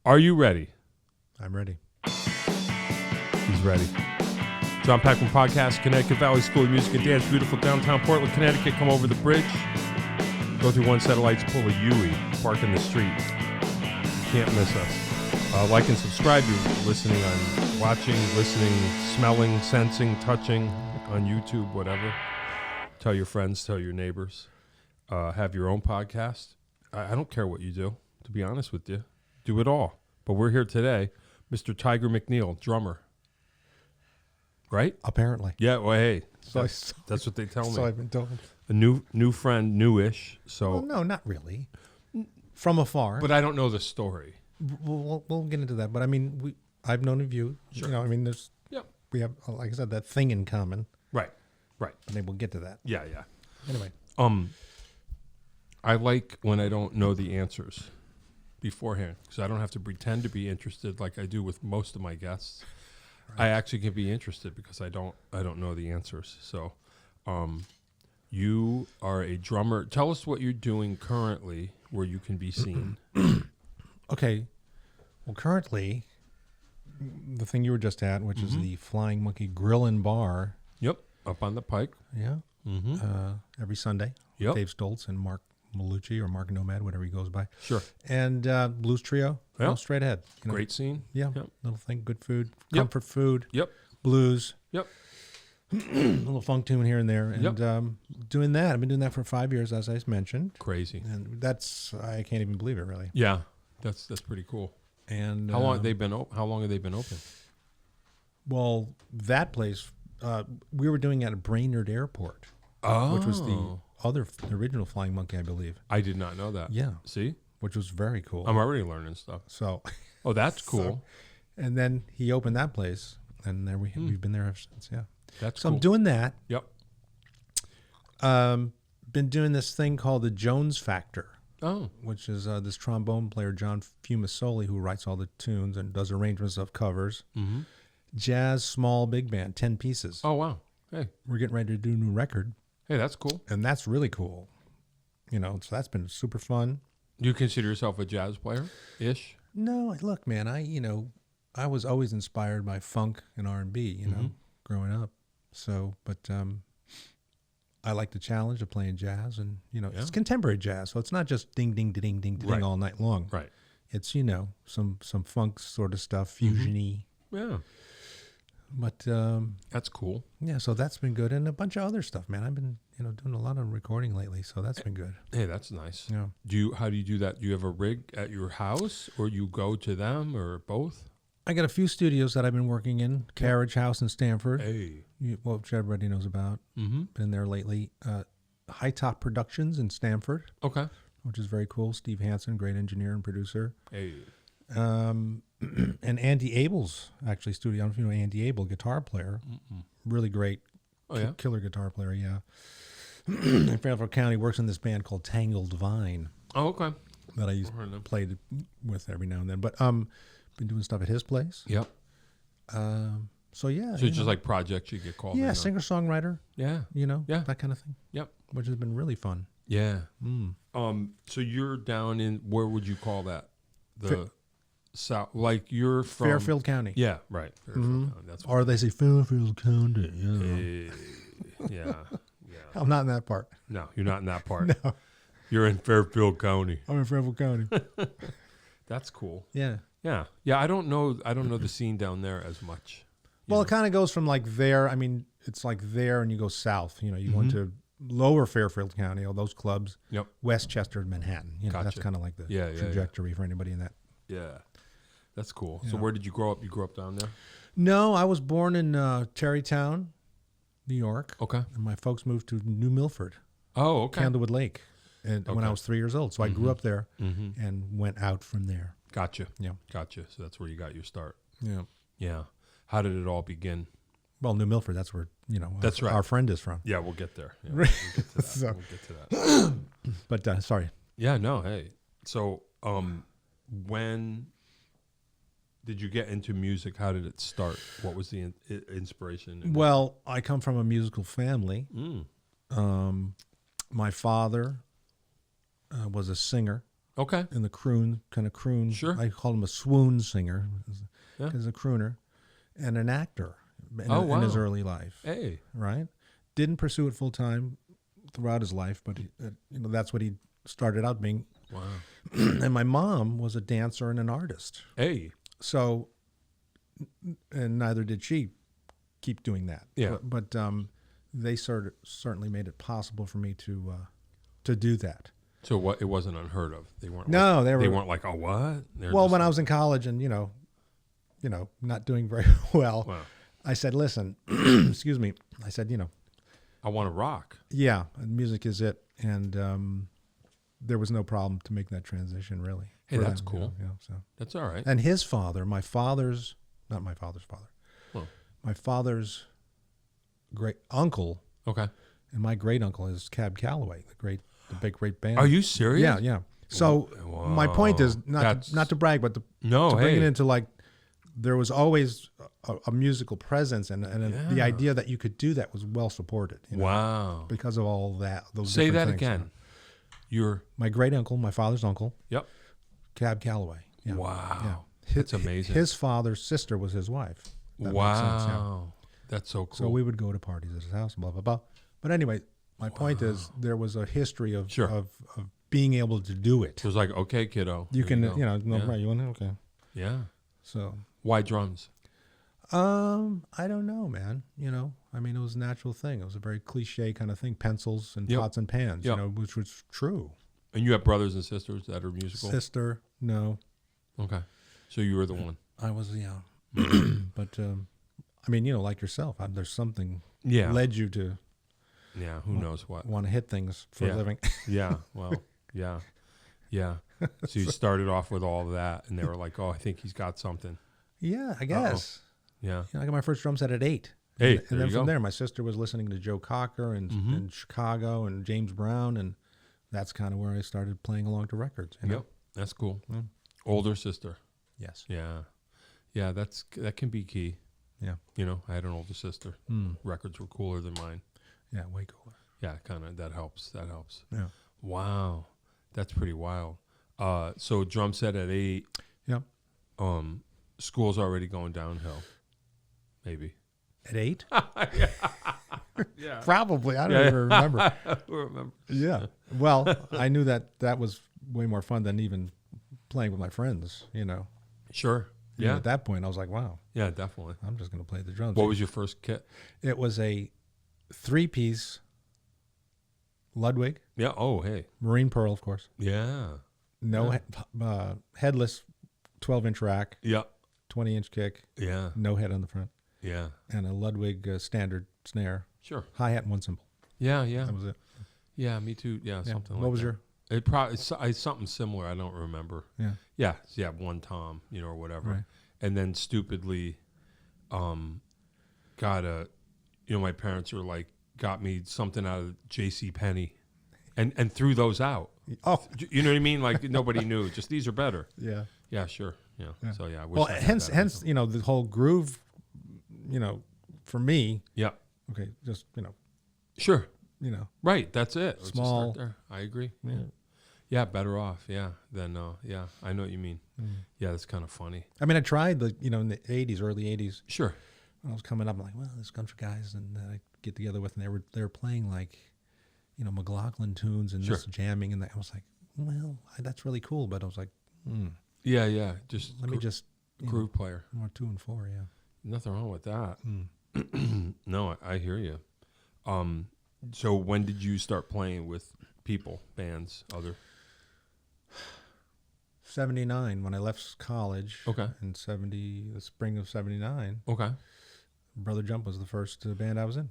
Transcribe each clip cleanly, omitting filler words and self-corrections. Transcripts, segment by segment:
Are you ready? I'm ready. He's ready. John Peckman Podcast, Connecticut Valley School of Music and Dance, beautiful downtown Portland, Connecticut. Come over the bridge, go through one set of lights, pull a Yui, park in the street. You can't miss us. Like and subscribe. You're listening on, watching, listening, smelling, sensing, touching on YouTube, whatever. Tell your friends, tell your neighbors. Have your own podcast. I don't care what you do, to be honest with you. Do it all. But we're here today. Mr. Tyger MacNeal, drummer. Right? Apparently. Yeah, well, hey. So that's what they tell me. So I've been told. A new friend, newish. So, Well, no, not really. From afar. but I don't know the story. We'll get into that. But I mean, I've known of you. Sure. You know, I mean, we have, like I said, that thing in common. Right. And then we'll get to that. Yeah. Anyway. I like when I don't know the answers beforehand, because I don't have to pretend to be interested like I do with most of my guests. Right. I actually can be interested because I don't know the answers. So, you are a drummer. Tell us what you're doing currently, where you can be seen. Okay. Well, currently, the thing you were just at, which is the Flying Monkey Grill and Bar. Yep, up on the Pike. Yeah. Mm-hmm. Every Sunday. Yep. Dave Stoltz and Mark Malucci or Mark Nomad, whatever he goes by. Sure. And Blues Trio. Yep. Straight ahead. Great scene. Yeah. Yep. Little thing, good food, Yep. comfort food. Yep. Blues. Yep. Little funk tune here and there. And Yep. Doing that. I've been doing that for 5 years, as I mentioned. Crazy. And I can't even believe it, really. Yeah, that's pretty cool. And How long have they been open? Well, that place, we were doing it at Brainerd Airport, which was the original Flying Monkey, I believe. I did not know that. Yeah. See? Which was very cool. I'm already learning stuff. So, Oh, that's cool. and then he opened that place, and there we've been there ever since. Yeah. That's So cool. I'm doing that. Yep. Been doing this thing called the Jones Factor, Oh. which is this trombone player, John Fumasoli, who writes all the tunes and does arrangements of covers. Mm-hmm. Jazz, small, big band, 10 pieces. Oh, wow. Hey, We're getting ready to do a new record, that's cool. and that's really cool. You know, so that's been super fun. Do you consider yourself a jazz player-ish? No, look, man, I was always inspired by funk and R&B, you know, growing up. So, but I like the challenge of playing jazz, and it's contemporary jazz, so it's not just ding ding ding ding ding Right. all night long. Right. It's some funk sort of stuff, fusion-y. Yeah. But That's cool. yeah, so that's been good, and a bunch of other stuff, man. I've been doing a lot of recording lately, so that's been good. Hey, that's nice. Yeah. How do you do that? Do you have a rig at your house, or you go to them, or both? I got a few studios that I've been working in. Carriage House in Stamford, Hey. which everybody knows about. Mm-hmm. Been there lately. High Top Productions in Stamford, Okay. which is very cool. Steve Hansen, great engineer and producer. Hey. And Andy Abel's actually studio. I don't know if you know Andy Abel, guitar player. Really great, Oh, yeah? killer guitar player, yeah. In Fairfield County, works in this band called Tangled Vine Oh, okay. that I used Heard to them. play with every now and then. But been doing stuff at his place. Yep. So yeah. So it's just like projects you get called in yeah, on. singer-songwriter, Yeah. that kind of thing. Yep. Which has been really fun. Yeah. So you're down in, where would you call that? The south, like you're from Fairfield County. Yeah, right. Fairfield County. That's Or they say Fairfield County. yeah. I'm not in that part. No, you're not in that part. No. You're in Fairfield County. I'm in Fairfield County. That's cool. Yeah. Yeah. Yeah, I don't know the scene down there as much. Well, it kind of goes from like there. I mean, it's like there and you go south. You went to lower Fairfield County, all those clubs. Yep. Westchester, Manhattan. That's Gotcha. kind of like the Yeah. trajectory for anybody in that. Yeah. That's cool. So where did you grow up? You grew up down there? No, I was born in Tarrytown, New York. Okay. And my folks moved to New Milford, Oh, okay. Candlewood Lake, and when I Okay. was 3 years old. So I grew up there and went out from there. Gotcha. Yeah. Gotcha. So that's where you got your start. Yeah. Yeah. How did it all begin? Well, New Milford, that's where, That's right. our friend is from. Yeah, we'll get there. Yeah, we'll get to that. So- We'll get to that. But sorry. Yeah, no, hey. So, when did you get into music? How did it start? What was the inspiration? Well, I come from a musical family. My father was a singer Okay. in the croon. Sure. I called him a swoon singer Yeah. because a crooner, and an actor in his early life. Hey. Right? Didn't pursue it full time throughout his life, but that's what he started out being. Wow. And my mom was a dancer and an artist. Hey. So, and neither did she keep doing that. Yeah. But they certainly made it possible for me to do that. So what? It wasn't unheard of. They weren't. No, like, they weren't like, oh, what? Well, when I was in college and not doing very well, Wow. I said, listen, excuse me. I said, I want to rock. yeah, music is it, and there was no problem to make that transition, really. Hey, that's cool. So That's all right. and his father, not my father's father, Well. my father's great uncle, Okay. and my great uncle is Cab Calloway, the big great band. Are you serious? Yeah, yeah. So my point is not to brag, but to bring it into like there was always a musical presence, and the idea that you could do that was well supported. Wow. Because of all that. Those Say that things, again. My great uncle, my father's uncle. Yep. Cab Calloway. Yeah. Wow. Yeah. That's amazing. His father's sister was his wife. That makes sense, yeah. That's so cool. So we would go to parties at his house, blah blah blah. But anyway, my point is there was a history of being able to do it. It was like, okay, kiddo. You can, right, you want to, okay. Yeah. So. Why drums? I don't know, man. I mean, it was a natural thing. It was a very cliche kind of thing. Pencils and pots and pans, which was true. And you have brothers and sisters that are musical? Sister, no. Okay. So you were the one. I was, yeah. But, I mean, like yourself, there's something led you to. Yeah, who knows what. Want to hit things for a living. Yeah, well, yeah. Yeah. So you started off with all of that, and they were like, oh, I think he's got something. Yeah, I guess. Yeah. I got my first drum set at 8. Hey, and then from there, my sister was listening to Joe Cocker in Chicago and James Brown, and that's kind of where I started playing along to records. Yep, that's cool. Older sister. Yes. Yeah. Yeah, that can be key. Yeah. I had an older sister. Records were cooler than mine. Yeah, way cooler. Yeah, kind of. That helps. Yeah. Wow. That's pretty wild. So drum set at 8. Yep. School's already going downhill. Maybe. At 8? Yeah. Probably. I don't even remember. I don't remember. Yeah. Well, I knew that was way more fun than even playing with my friends, Sure. And Yeah. at that point, I was like, wow. Yeah, definitely. I'm just going to play the drums. What was your first kit? It was a 3-piece Ludwig. Yeah. Oh, hey. Marine Pearl, of course. Yeah. No headless 12-inch rack. Yeah. 20-inch kick. Yeah. No head on the front. Yeah. And a Ludwig standard snare. Sure. Hi-hat and one cymbal. Yeah. Yeah. That was it. Yeah. Me too. Yeah. Something like that. What was your? It probably something similar. I don't remember. Yeah. Yeah. Yeah. One tom, or whatever. Right. And then stupidly, my parents were like, got me something out of J.C. Penney, and threw those out. Oh. You know what I mean? Like nobody knew. Just these are better. Yeah. Yeah. Sure. Yeah. So yeah. I wish Well, I had hence, that. the whole groove, for me. Yeah. Okay. Just, Sure. Right. That's it. Let's just Small. start there. I agree. Yeah. Yeah. Better off. Yeah. Then. Yeah. I know what you mean. Yeah. That's kind of funny. I mean, I tried in the 80s, early 80s. Sure. When I was coming up, I'm like, well, there's country guys, and I get together with, and they were playing like, McLaughlin tunes and just jamming, and I was like, well, that's really cool, but I was like, Yeah. Yeah. Just let me just groove player. More 2 and 4, yeah. Nothing wrong with that. No, I hear you. So when did you start playing with people, bands, other? 79 when I left college. Okay. In the spring of 79. Okay. Brother Jump was the first band I was in.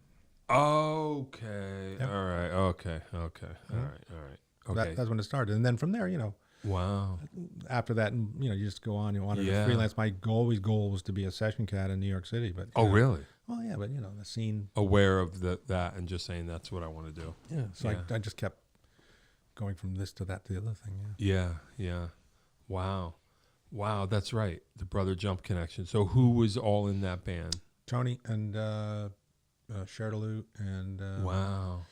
Okay. Yep. All right. Okay. All right. Okay. That's when it started, and then from there, Wow. after that, you just go on. You wanted to freelance. My goal was to be a session cat in New York City, but Really? Well, yeah, but the scene. Aware of that and just saying that's what I want to do. Yeah. So I just kept going from this to that to the other thing. Yeah. Yeah. Wow. That's right. The Brother Jump connection. So who was all in that band? Tony and Charlotte and Wow.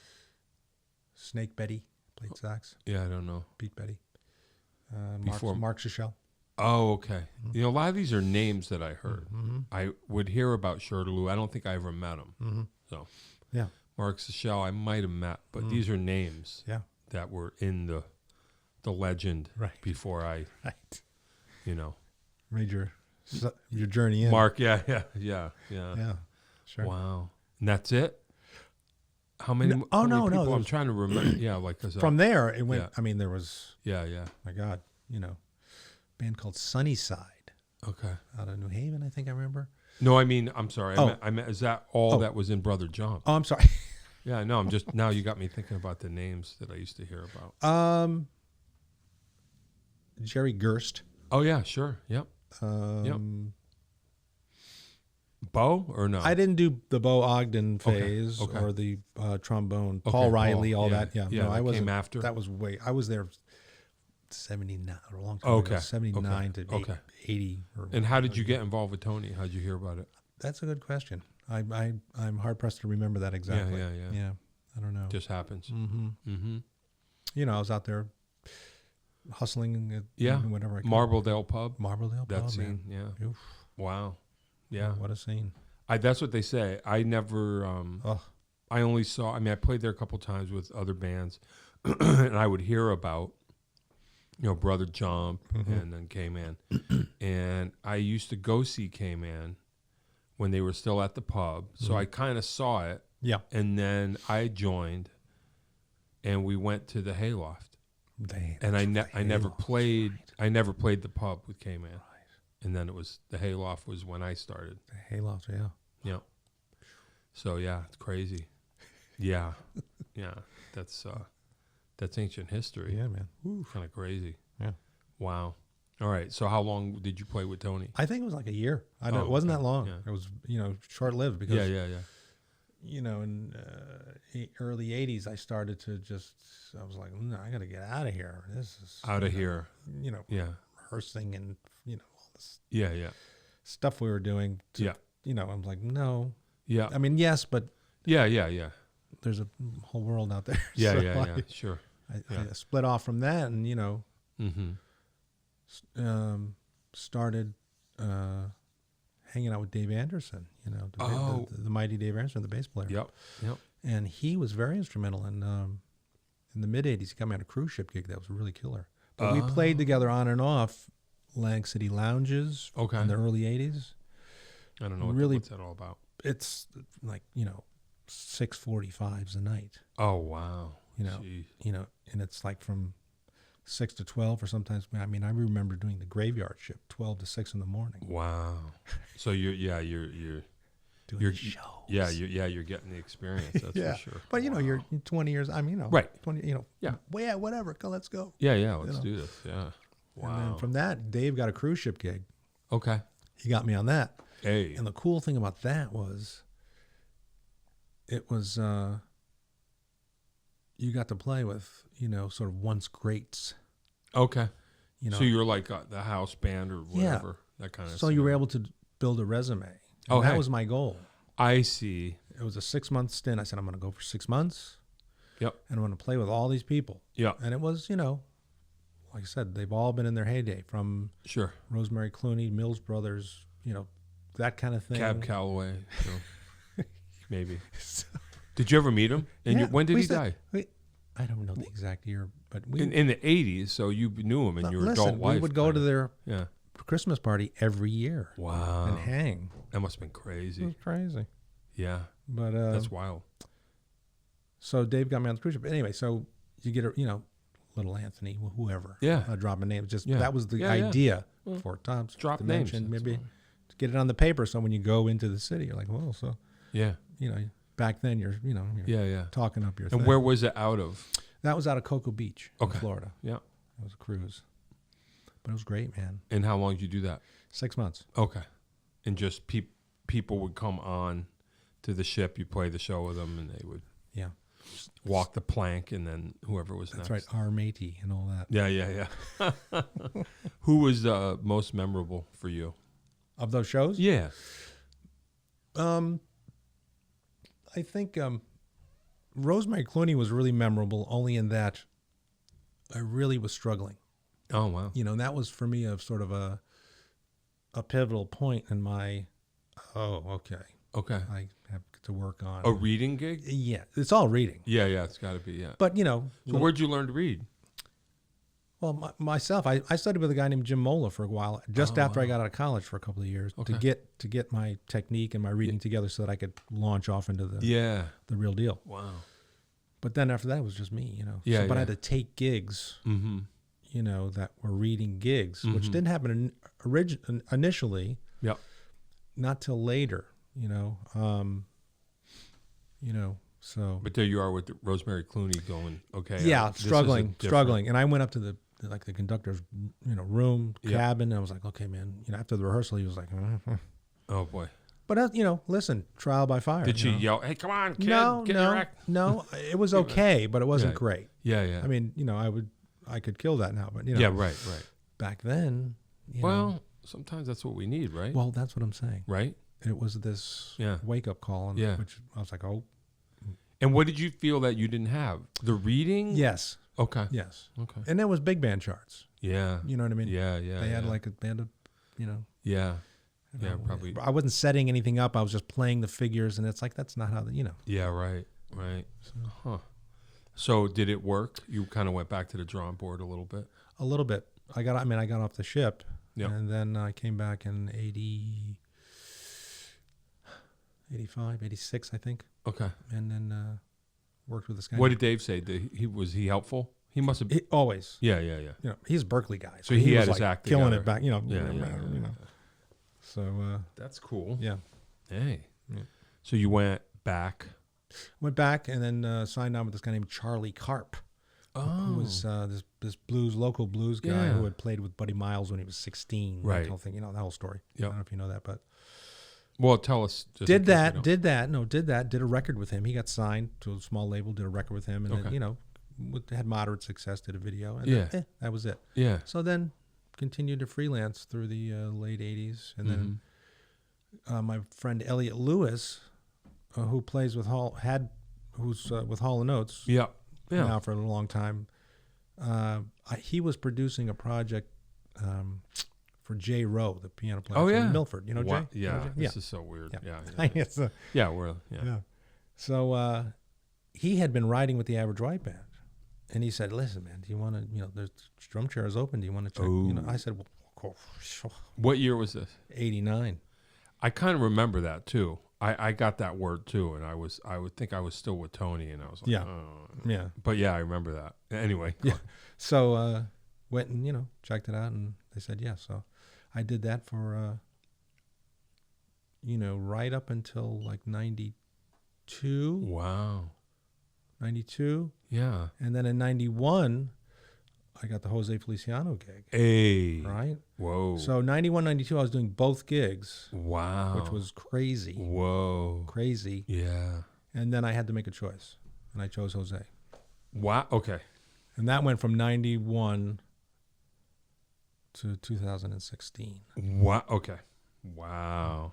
Snake Betty played sax. Yeah, I don't know. Pete Betty. Mark Shishel. Oh, okay. You know, a lot of these are names that I heard. I would hear about Shirley. I don't think I ever met him. So, yeah, Mark Shishel, I might have met, but these are names that were in the legend before I, you know, made your journey in. Mark, yeah. Sure. Wow, and that's it. How many? No, how many no, people? no. I'm trying to remember. Yeah, like from there it went. Yeah. I mean, there was. Yeah. My God, you know, a band called Sunnyside. Okay. Out of New Haven, I think I remember. No, I mean, I'm sorry. I meant, is that all that was in Brother John? Oh, I'm sorry. Yeah, no, I'm just now you got me thinking about the names that I used to hear about. Jerry Gerst. Oh yeah, sure. Yep. Bo or no? I didn't do the Bo Ogden phase or the trombone. Paul Riley, all that. Yeah. Yeah, no, I wasn't. Came after. That was way. I was there 79, a long time Okay. ago. 79 to 80. And how did you get involved with Tony? How did you hear about it? That's a good question. I'm hard pressed to remember that exactly. Yeah. I don't know. Just happens. You know, I was out there hustling. Whatever. Marbledale Pub. That scene. Man. Yeah. Oof. Wow. Yeah. What a scene. That's what they say. I never. I only saw. I mean, I played there a couple times with other bands, and I would hear about, you know, Brother Jump and then K-Man, and I used to go see K-Man when they were still at the pub. So I kind of saw it. Yeah. And then I joined, and we went to the Hayloft. And I never played. Right. I never played the pub with K-Man. Right. And then it was the Hayloft was when I started. The Hayloft, yeah. Yeah. So yeah, it's crazy. Yeah. That's ancient history. Yeah, man. Kind of crazy. Yeah. Wow. All right. So how long did you play with Tony? I think it was like a year. It wasn't that long. Yeah. It was, short lived because. Yeah. In early 80s, I started to I was like, no, I got to get out of here. This is out of here. Rehearsing and, all this stuff we were doing. I'm like, no. Yeah. I mean, yes, but. Yeah. There's a whole world out there. Yeah. Sure. I split off from that and, started hanging out with Dave Anderson, the mighty Dave Anderson, the bass player. Yep. And he was very instrumental in the mid 80s. He got me on a cruise ship gig that was really killer. But we played together on and off Lang City lounges in the early 80s. I don't know what's that all about. It's like, 6:45s a night. Oh wow. And it's like from 6 to 12 or sometimes, I remember doing the graveyard shift 12 to 6 in the morning. Wow. So you're doing shows. Yeah, you're getting the experience, that's for sure. But you're 20 years, right. 20, whatever, let's go. Yeah, let's do this. Yeah. Wow. And then from that, Dave got a cruise ship gig. Okay. He got me on that. Hey. And the cool thing about that was it was you got to play with, sort of once greats. Okay. So you're like the house band or whatever, that kind of So you were able to build a resume. And that was my goal. I see. It was a 6-month stint. I said, I'm going to go for 6 months. Yep. And I'm going to play with all these people. Yeah. And it was, like I said, they've all been in their heyday from Rosemary Clooney, Mills Brothers, that kind of thing. Cab Calloway, maybe. Did you ever meet him? And when did he die? I don't know the exact year, but in the 80s, so you knew him in your adult life. We would go to their Christmas party every year. Wow. And hang. That must have been crazy. It was crazy. Yeah. But that's wild. So Dave got me on the cruise ship. Anyway, so you get Little Anthony, whoever. Yeah. Dropping names. That was the idea for Tom's. Drop names. Maybe to get it on the paper so when you go into the city, you're like, well, so. Yeah. Back then you're talking up your thing. And where was it out of? That was out of Cocoa Beach, in Florida. Yeah. It was a cruise. But it was great, man. And how long did you do that? 6 months. Okay. And just people would come on to the ship, you play the show with them, and they would walk the plank, and then whoever was next. That's right, our matey and all that. Yeah. Who was most memorable for you? Of those shows? Yeah. I think Rosemary Clooney was really memorable only in that I really was struggling Oh, wow. You know, and that was for me a sort of a pivotal point in my, okay, I have to work on. A reading gig? Yeah, it's all reading. Yeah, it's got to be, yeah. But, you know. So where'd you learn to read? Well, myself, I studied with a guy named Jim Mola for a while, just after I got out of college for a couple of years, to get my technique and my reading together so that I could launch off into the real deal. Wow. But then after that, it was just me, you know. Yeah, but I had to take gigs, you know, that were reading gigs, which didn't happen initially. Yep. Not till later, you know. So. But there you are with Rosemary Clooney going, okay. Yeah, struggling. And I went up to the conductor's, you know, room, cabin, and I was like, okay, man. You know, after the rehearsal, he was like, oh boy. But you know, listen, trial by fire. Did she yell, "Hey, come on, kid, no, get your act"? No, it was okay, but it wasn't great. Yeah. I mean, you know, I could kill that now, but you know. Yeah, right. Back then, you well, know, sometimes that's what we need, right? Well, that's what I'm saying. Right. It was this wake up call, which I was like, oh. And what did you feel that you didn't have? The reading? Yes. Okay. Yes. Okay. And there was big band charts. Yeah. You know what I mean? Yeah. They had like a band of, you know. Yeah. Yeah, probably. I wasn't setting anything up. I was just playing the figures, and it's like, that's not how, you know. Yeah, right. So did it work? You kind of went back to the drawing board a little bit? A little bit. I got off the ship, and then I came back in 85, 86, I think. Okay. And then worked with this guy. What did Dave say? Was he helpful? He must have. Always. Yeah. You know, he's a Berkeley guy. So he had was his act killing together. it back, you know. Yeah. You know. So. That's cool. Yeah. Hey. Yeah. So you went back? Went back and then signed on with this guy named Charlie Karp. Who was this local blues guy who had played with Buddy Miles when he was 16. Right. That whole thing, you know, that whole story. Yep. I don't know if you know that, but. Well, tell us. Did a record with him. He got signed to a small label, did a record with him, and then, you know, had moderate success, did a video, and then, that was it. Yeah. So then continued to freelance through the late 80s, and then my friend Elliot Lewis, who plays with who's with Hall & Oates now for a long time, he was producing a project for Jay Rowe, the piano player from Milford. You know Jay? Yeah. This is so weird. Yeah. So he had been riding with the Average White Band, and he said, "Listen, man, do you want to? You know, there's drum chairs open. Do you want to check?" You know, I said, "Well, what year was this?" 89. I kind of remember that too. I got that word too, and I would think I was still with Tony, and I was like, yeah. But yeah, I remember that. Anyway, So went and, you know, checked it out, and they said yes. So I did that for you know, right up until like 92. Wow. 92. Yeah. And then in 91, I got the Jose Feliciano gig. Hey. Right? Whoa. So 91, 92, I was doing both gigs. Wow. Which was crazy. Whoa. Crazy. Yeah. And then I had to make a choice, and I chose Jose. Wow. Okay. And that went from 91 to 2016. Wow. Okay. Wow.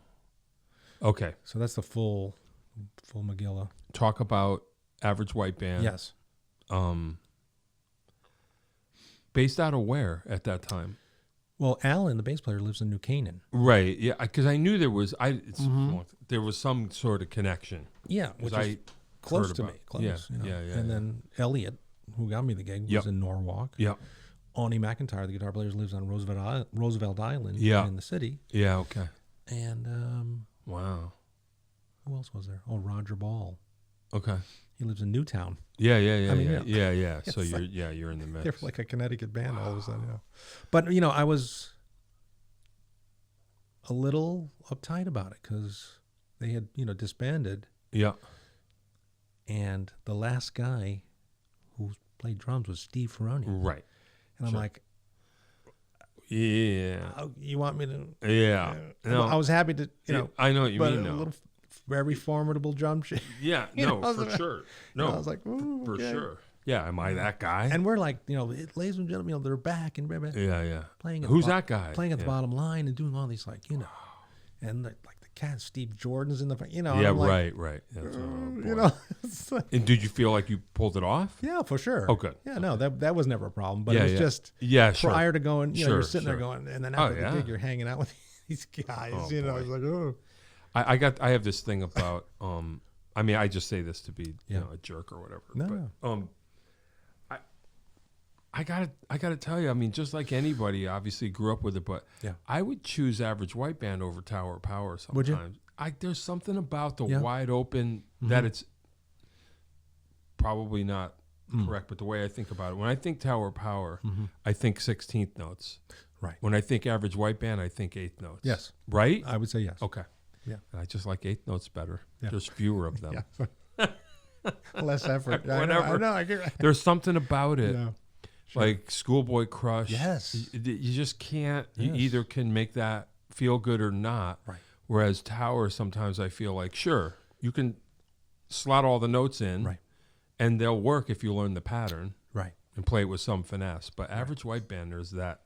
Okay. So that's the full Megillah. Talk about Average White Band. Yes. Based out of where at that time? Well, Alan, the bass player, lives in New Canaan. Right. Yeah. Because I knew there was there was some sort of connection. Yeah, which is close to me. Close. Yeah. You know? Yeah. And then Elliot, who got me the gig, was in Norwalk. Yeah. Ani McIntyre, the guitar player, lives on Roosevelt Island in the city. Yeah. Okay. And wow. Who else was there? Oh, Roger Ball. Okay. He lives in Newtown. Yeah. I mean, yeah. So you're in the mix. They're like a Connecticut band all of a sudden. You know. But you know, I was a little uptight about it because they had, you know, disbanded. Yeah. And the last guy who played drums was Steve Ferroni. Right. And I'm like, yeah. You want me to? Yeah. No. I was happy to, you know. I know what you mean. A little very formidable drum shape. Yeah. No, for sure. No. I was like, for sure. Yeah. Am I that guy? And we're like, you know, ladies and gentlemen, you know, they're back and yeah. playing. Who's that guy? Playing at the bottom line and doing all these, like, you know, and like the God, Steve Jordan's in the, you know. Yeah, I'm like, right. That's, oh, you boy. know. It's like, And did you feel like you pulled it off? yeah, for sure. Oh, good. Yeah, no, that was never a problem. But Yeah, it was yeah. just Yeah, sure. prior to going, you know, you're Sure, sitting there sure. going, and then Oh, after the yeah. gig, you're hanging out with these guys. Oh, you know, boy. it's like, oh. I have this thing about I mean, I just say this to be Yeah. you know, a jerk or whatever. No. But I gotta tell you, I mean, just like anybody, obviously grew up with it, but Yeah. I would choose Average White Band over Tower of Power sometimes. Would you? There's something about the Yeah. wide open that it's probably not correct, but the way I think about it, when I think Tower of Power, I think 16th notes. Right. When I think Average White Band, I think 8th notes. Yes. Right? I would say yes. Okay. Yeah. And I just like 8th notes better. Yeah. There's fewer of them. Yeah. Less effort. Whatever. I know. I get There's something about it. Yeah. Sure. Like Schoolboy Crush. Yes. You just can't. You Yes. either can make that feel good or not. Right. Whereas Tower, sometimes I feel like, sure, you can slot all the notes in. Right. And they'll work if you learn the pattern. Right. And play it with some finesse. But Average White Band, there's that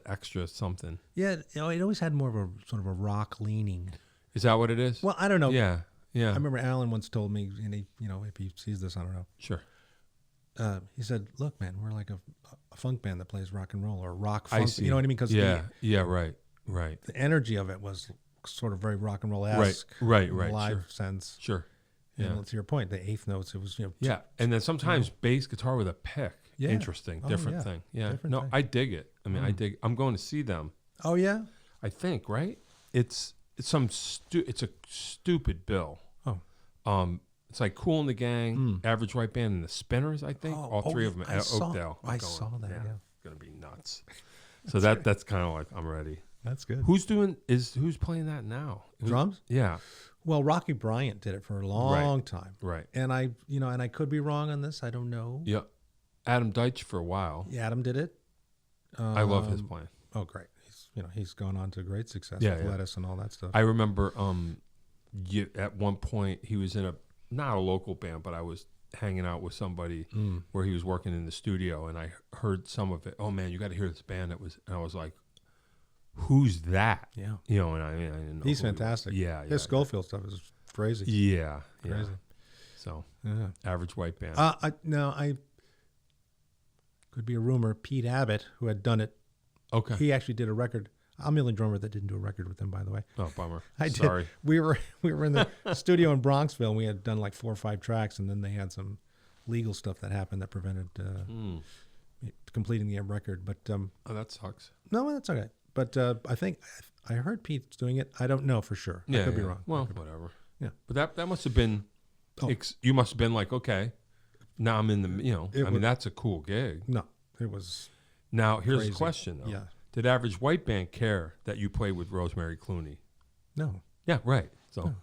extra something. Yeah, you know, it always had more of a sort of a rock leaning. Is that what it is? Well, I don't know. Yeah. Yeah. I remember Alan once told me, and he, you know, if he sees this, I don't know. Sure. He said, "Look, man, we're like a funk band that plays rock and roll or rock I funk." see. You know what I mean? Because yeah, right. the energy of it was sort of very rock and roll esque, Right, in a live sure. sense. Sure. And Yeah. to your point, the eighth notes, it was, you know, Yeah, and then sometimes bass guitar with a pick. Yeah. Interesting, Oh, different yeah. thing. Yeah, Different no, thing. I dig it. I mean, I'm going to see them. Oh yeah. I think right. It's it's a stupid bill. Oh. It's like Cool and the Gang, Average White Band, and the Spinners. I think all three of them at Oakdale. I saw that. Yeah. It's gonna be nuts. So that's kind of like I'm ready. That's good. Who's playing that now? Drums? Yeah. Well, Rocky Bryant did it for a long time. Right. And I could be wrong on this. I don't know. Yeah. Adam Deitch for a while. Yeah, Adam did it. I love his playing. Oh, great. He's gone on to great success Yeah, with yeah. Lettuce and all that stuff. I remember at one point he was in not a local band, but I was hanging out with somebody where he was working in the studio, and I heard some of it. Oh man, you got to hear this band. And I was like, who's that? Yeah. You know, and I didn't know He's who he was. fantastic. Yeah. His Schofield stuff is crazy. Yeah. Yeah. Crazy. So Yeah. Average White Band. I could be a rumor. Pete Abbott, who had done it, Okay. he actually did a record. I'm the only drummer that didn't do a record with him, by the way. Oh, bummer. I did. Sorry. We were in the studio in Bronxville, and we had done like 4 or 5 tracks, and then they had some legal stuff that happened that prevented completing the record. But Oh, that sucks. no, that's okay. But I think I heard Pete's doing it. I don't know for sure. Yeah. I could be yeah. wrong. Well, whatever. Yeah. But that must have been. Oh. You must have been like, okay, now I'm in the. It I mean, was- that's a cool gig. No, it was Now here's crazy. the question though. Yeah. Did Average White Band care that you played with Rosemary Clooney? No. Yeah, right. So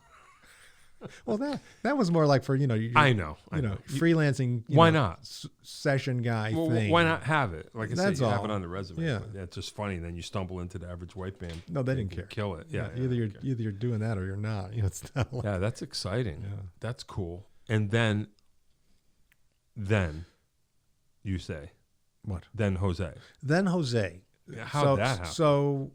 Well, that was more like for I know. freelancing. Why not? Session guy Well, thing. why not have it? Like I That's said, you have all. it on the resume. Yeah. But it's just funny. Then you stumble into the Average White Band. No, they didn't and care. Kill it. Yeah. either you're doing that or you're not. It's not like, Yeah, that's exciting. Yeah. That's cool. And then you say, what? then Jose. Then Jose. How'd that happen? So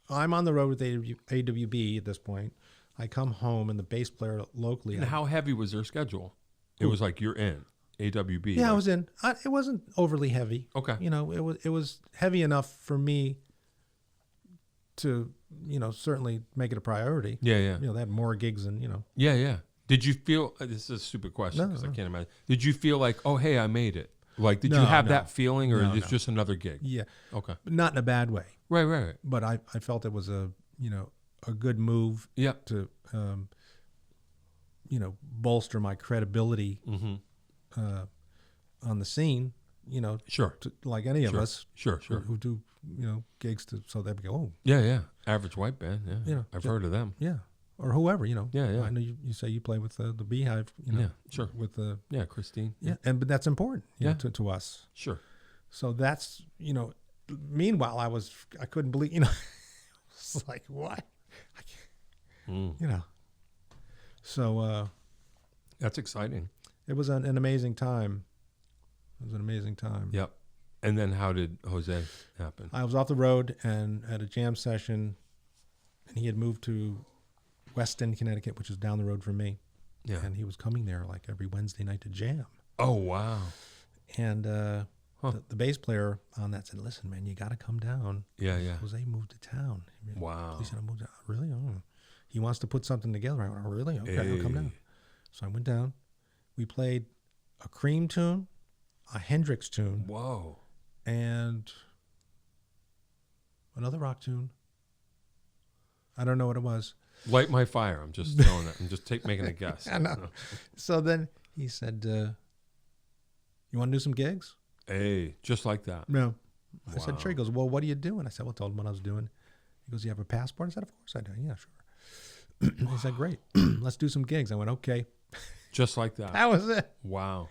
I'm on the road with AWB at this point. I come home and the bass player locally. And how heavy was their schedule? It was like you're in AWB. Yeah, I like- was in. It wasn't overly heavy. Okay. It was heavy enough for me to, certainly make it a priority. Yeah. They had more gigs than, Yeah. Did you feel? This is a stupid question because I can't imagine. Did you feel like, oh, hey, I made it? Like, did you No, have no. that feeling, or No, it's no. just another gig? yeah, Okay. not in a bad way. Right. But I felt it was a good move Yeah. to, bolster my credibility Mm-hmm. on the scene, Sure. like any of Sure. us Sure. who do, gigs so they go, oh, Yeah. Average White Band. Yeah. You know, I've ju- heard of them. yeah. Or whoever, Yeah. I know you say you play with the Beehive, Yeah. Sure. with the, Yeah, Christine. yeah. But that's important, Yeah. to us. Sure. So that's, meanwhile, I couldn't believe, it's like, what? Mm. So That's exciting. it was an amazing time. It was an amazing time. Yep. And then how did Jose happen? I was off the road and had a jam session and he had moved to Weston, Connecticut, which is down the road from me. Yeah. And he was coming there like every Wednesday night to jam. Oh, wow. And the bass player on that said, "Listen, man, you got to come down." Yeah. Jose moved to town. Wow. He said, "I moved down." Really? Oh. He wants to put something together. I went, "Oh, really? Okay, I'll come down." So I went down. We played a Cream tune, a Hendrix tune. Whoa. And another rock tune. I don't know what it was. Light My Fire. I'm just throwing it. I'm just making a guess. I know. So then he said, "You want to do some gigs?" Hey, just like that. No. I said, Wow. "Sure." He goes, "Well, what are you doing?" I said, "Well, I told him what I was doing." He goes, "You have a passport?" I said, "Of course I do." "Yeah, sure." He said, "Great. Let's do some gigs." I went, "Okay." Just like that. That was it. Wow.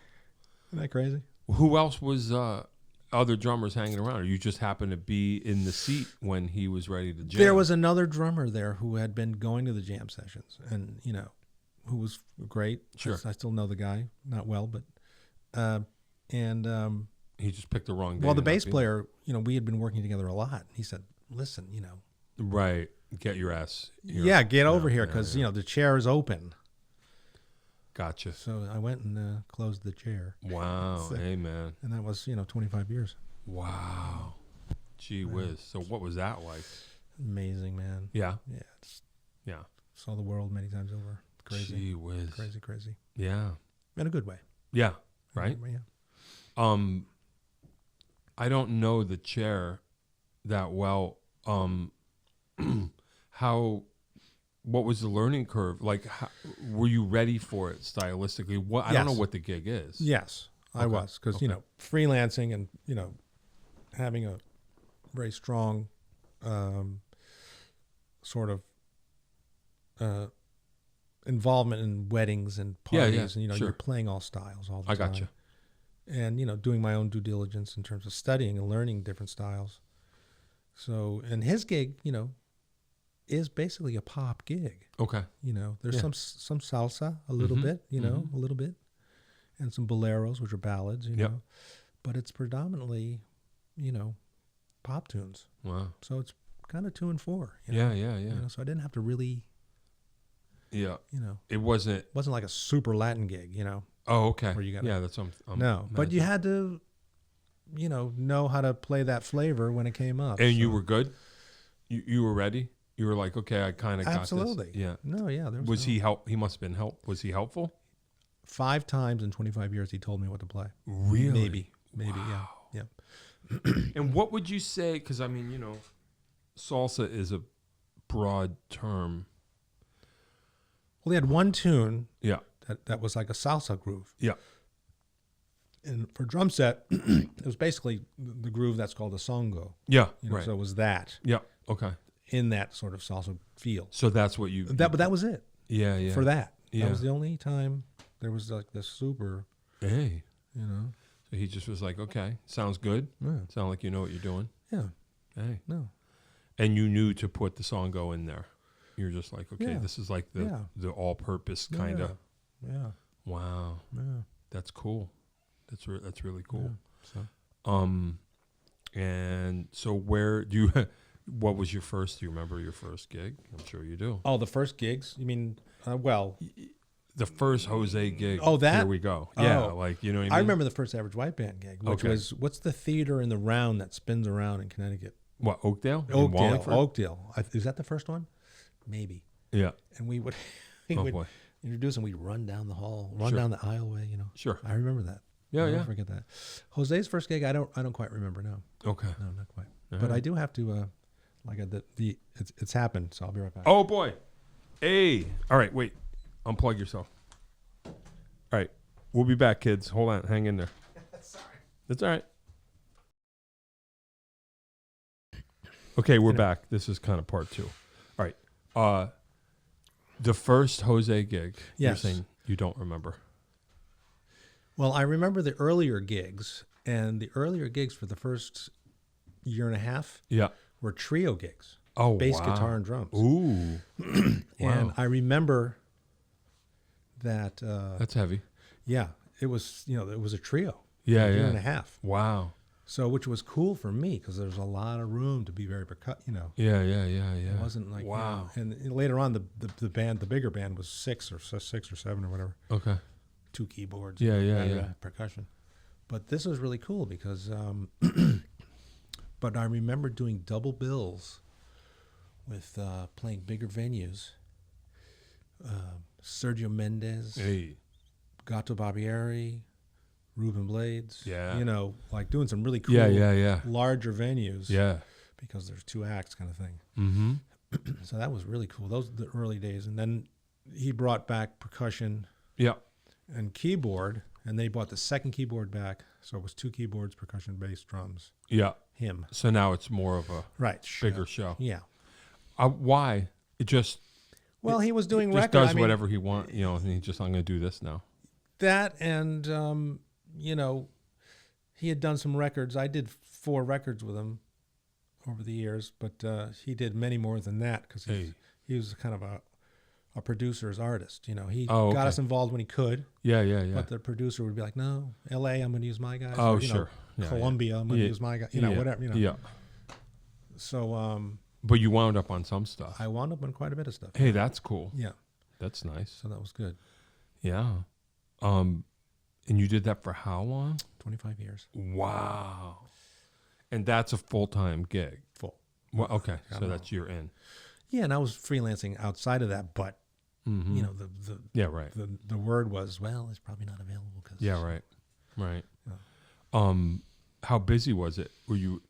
Isn't that crazy? Who else was other drummers hanging around? Or you just happened to be in the seat when he was ready to jam? There was another drummer there who had been going to the jam sessions and, who was great. Sure. I still know the guy, not well, but, he just picked the wrong day. well, the to not bass be- player, we had been working together a lot. He said, "Listen, Right. Get your ass. here. yeah, get over here Yeah, because, yeah. the chair is open." Gotcha. So I went and closed the chair. Wow. So- Hey, man. And that was, 25 years. Wow. Gee whiz. So what was that like? Amazing, man. Yeah. Yeah. Yeah. Saw the world many times over. Crazy. Gee whiz. Crazy. Yeah. In a good way. Yeah. Right. Yeah. I don't know the chair that well. What was the learning curve? Like, were you ready for it stylistically? I don't know Yes. what the gig is. Yes, I Okay. was. Because, Okay. freelancing and, having a very strong sort of involvement in weddings and Yeah, parties. yeah, And, sure. you're playing all styles all the I time. gotcha. And, doing my own due diligence in terms of studying and learning different styles. So, and his gig, is basically a pop gig. Okay. There's Yeah. some salsa, a little Mhm, bit, mhm. a little bit, and some boleros, which are ballads, Yep. but it's predominantly, pop tunes. Wow. So it's kind of 2 and 4. Yeah. So I didn't have to really, Yeah. it It wasn't. wasn't like a super Latin gig, Oh, okay. Where you gotta- Yeah, that's what I'm No, but you imagining. had to, know how to play that flavor when it came up. And you so- were good. You were ready. You were like, okay, I kind of got Absolutely. this. Yeah. No, yeah. There Was he help? He must have been help. Was he helpful? 5 times in 25 years he told me what to play. Really? Maybe. Wow. Yeah. And what would you say? Because I mean, salsa is a broad term. Well, he had one tune Yeah. that was like a salsa groove. Yeah. And for drum set, it was basically the groove that's called a songo. Yeah. Right. So it was that Yeah. Okay. in that sort of salsa feel. So that's what you. But that was it Yeah. Yeah. for that. Yeah. That was the only time there was like this super, Hey. you So he just was like, okay, sounds good. know. Sound like you know what you're doing. Yeah. Hey. No. And you knew to put the songo in there. You're just like, okay, Yeah. this is like the Yeah. the all-purpose kind of. Yeah. Wow. Yeah. That's cool. That's really cool. Yeah. So And so where do you? What was your first? Do you remember your first gig? I'm sure you do. the first gigs, you mean, well, The first Jose gig. Oh, that? Here we go. Yeah, Oh. like you know what I mean. I remember the first Average White Band gig, which Okay. was, what's the theater in the round that spins around in Connecticut? What, Oakdale? In Wallingford? Oakdale. Is that the first one? Maybe. Yeah. And we would, Oh boy. introduce and we'd run down the hall, run Sure. down the aisleway, Sure. I remember that. Yeah, I'll never yeah. forget that. Jose's first gig, I don't quite remember now. Okay. No, not quite. All But right. I do have to, it's happened, so I'll be right back. Oh boy. Hey. All right. Wait. Unplug yourself. All right. We'll be back, kids. Hold on. Hang in there. Sorry. That's all right. Okay, we're back. This is kind of part 2. All right. The first Jose gig. You're Yes. saying you don't remember. Well, I remember the earlier gigs, and the earlier gigs for the first year and a half Yeah. were trio gigs, Oh, bass, wow. guitar, and drums. Ooh. And Wow. I remember that, That's heavy. yeah, it was, it was a trio. Yeah, a year yeah. and a half. Wow. So, which was cool for me because there's a lot of room to be very Yeah. It wasn't like wow. And later on, the band, the bigger band, was six or seven or whatever. Okay. 2 keyboards. Yeah. Percussion. But this was really cool because, but I remember doing double bills with playing bigger venues. Sergio Mendes, Gato Barbieri, Ruben Blades. Yeah. You know, like doing some really cool, larger venues. Yeah. Because there's 2 acts kind of thing. Mm-hmm. So that was really cool. Those are the early days. And then he brought back percussion and keyboard, and they brought the second keyboard back. So it was 2 keyboards, percussion, bass, drums. Yeah. Him. So now it's more of a bigger show. Yeah. Why? It just... Well, he was doing records. records. Just does whatever he wants, you know, and he just, I'm going to do this now. That and, you know, he had done some records. I did 4 records with him over the years, but he did many more than that because he was kind of a producer's artist. You know, he got us involved when he could. Yeah. But the producer would be like, no, L.A., I'm going to use my guys. Oh, or, sure. Columbia, I'm going to use my guys. You know, whatever, you know. Yeah. So... But you wound up on some stuff. I wound up on quite a bit of stuff. Hey, that's cool. Yeah. That's nice. So that was good. Yeah. And you did that for how long? 25 years. Wow. And that's a full-time gig? Full. Well, okay. So that's you're in. Yeah, and I was freelancing outside of that, but, you know, the word was, well, it's probably not available. Cause, right. Yeah. How busy was it? Were you...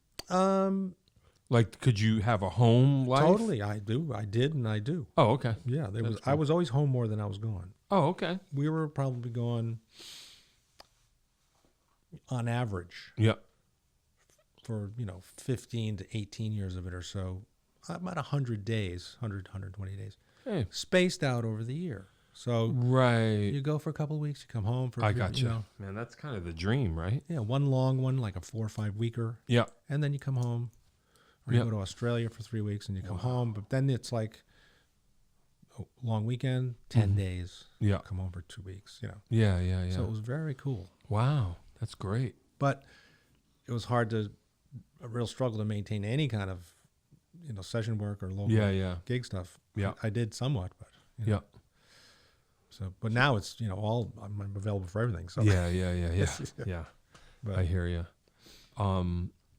Like, could you have a home life? Totally, I do. I did, and I do. Oh, okay. Yeah, I was always home more than I was gone. Oh, okay. We were probably gone, on average. Yeah. For 15 to 18 years of it or so, about 100 days, 120 days, spaced out over the year. So you go for a couple of weeks, you come home for. I got you. Man, that's kind of the dream, right? Yeah, one long one, like a 4 or 5 weeker. Yeah, and then you come home. Or you go to Australia for 3 weeks and you come home, but then it's like a long weekend, 10 days. Yeah. Come home for 2 weeks, Yeah. So it was very cool. Wow. That's great. But it was a real struggle to maintain any kind of, session work or local gig stuff. Yeah. I did somewhat, but. So, but now it's, I'm available for everything. So. Yeah. But, I hear you.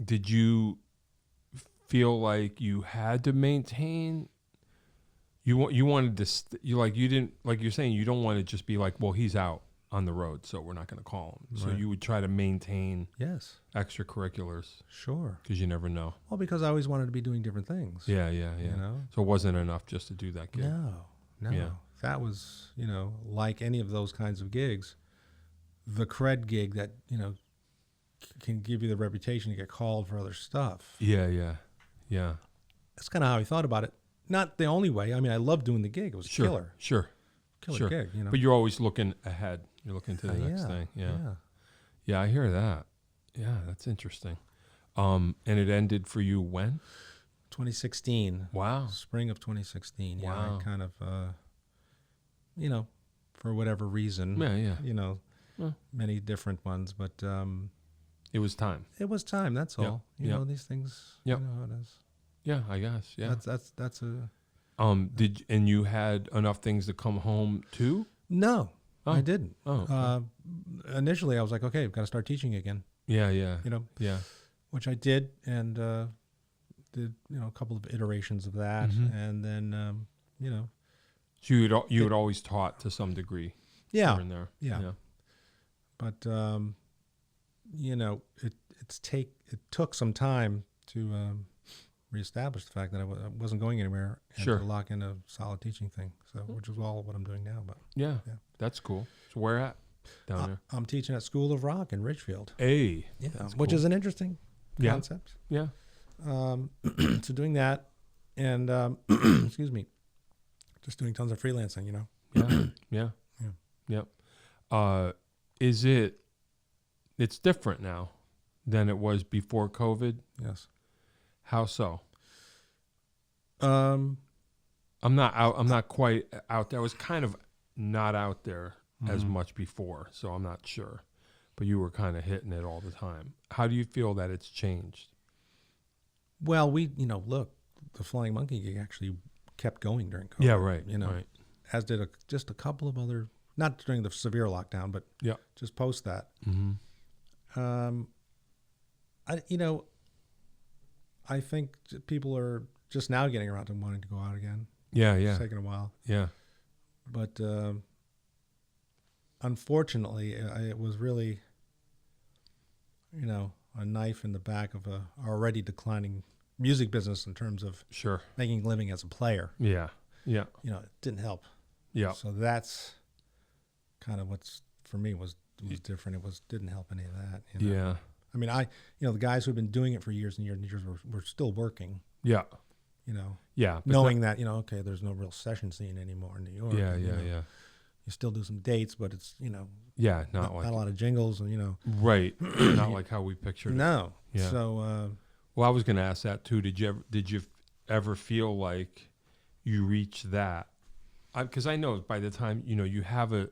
Did you feel like you had to maintain you wanted to you didn't, like you're saying, you don't want to just be like, well, he's out on the road, so we're not going to call him. So you would try to maintain extracurriculars. Sure. Because you never know. Well, because I always wanted to be doing different things. Yeah. So it wasn't enough just to do that gig. No. Yeah. That was, like any of those kinds of gigs, the cred gig that, can give you the reputation to get called for other stuff. Yeah. That's kind of how I thought about it. Not the only way. I mean, I loved doing the gig. It was killer. Sure. Gig, But you're always looking ahead. You're looking to the next thing. Yeah, I hear that. Yeah, that's interesting. And it ended for you when? 2016. Wow. Spring of 2016. Yeah, wow. I kind of, for whatever reason. Yeah. Many different ones, but it was time. It was time. That's all. You know, these things. You know how it is. Yeah, I guess. Yeah. That's a. And you had enough things to come home to? No, I didn't. Oh. Okay. Initially, I was like, okay, I've got to start teaching again. Yeah. Yeah. Which I did, and did a couple of iterations of that, and then So you had always taught to some degree. Yeah. Here and there. Yeah. But it took some time to reestablish the fact that I wasn't going anywhere and to lock in a solid teaching thing. So, which is all what I'm doing now. But yeah. That's cool. So where at down there? I'm teaching at School of Rock in Ridgefield. Hey, yeah, which is an interesting concept. Yeah. So doing that, and excuse me, just doing tons of freelancing. Yeah. It's different now than it was before COVID? Yes. How so? I'm not quite out there. I was kind of not out there as much before, so I'm not sure. but you were kind of hitting it all the time. How do you feel that it's changed? Well, look, the Flying Monkey gig actually kept going during COVID. Yeah, right. Right. As did just a couple of other, not during the severe lockdown, but just post that. Mm-hmm. I think people are just now getting around to wanting to go out again. Yeah. It's taken a while. Yeah. But unfortunately, it was really, a knife in the back of a already declining music business in terms of making a living as a player. Yeah. It didn't help. Yeah. So that's kind of what's for me was different. It didn't help any of that. Yeah. I mean, the guys who've been doing it for years and years and years were still working. Yeah. Yeah. Knowing that, okay, there's no real session scene anymore in New York. Yeah. You still do some dates, but it's, not a lot of jingles and, Right. Not like how we pictured it. No. Yeah. So, well, I was going to ask that too. Did you ever feel like you reached that? Because I know by the time, you have a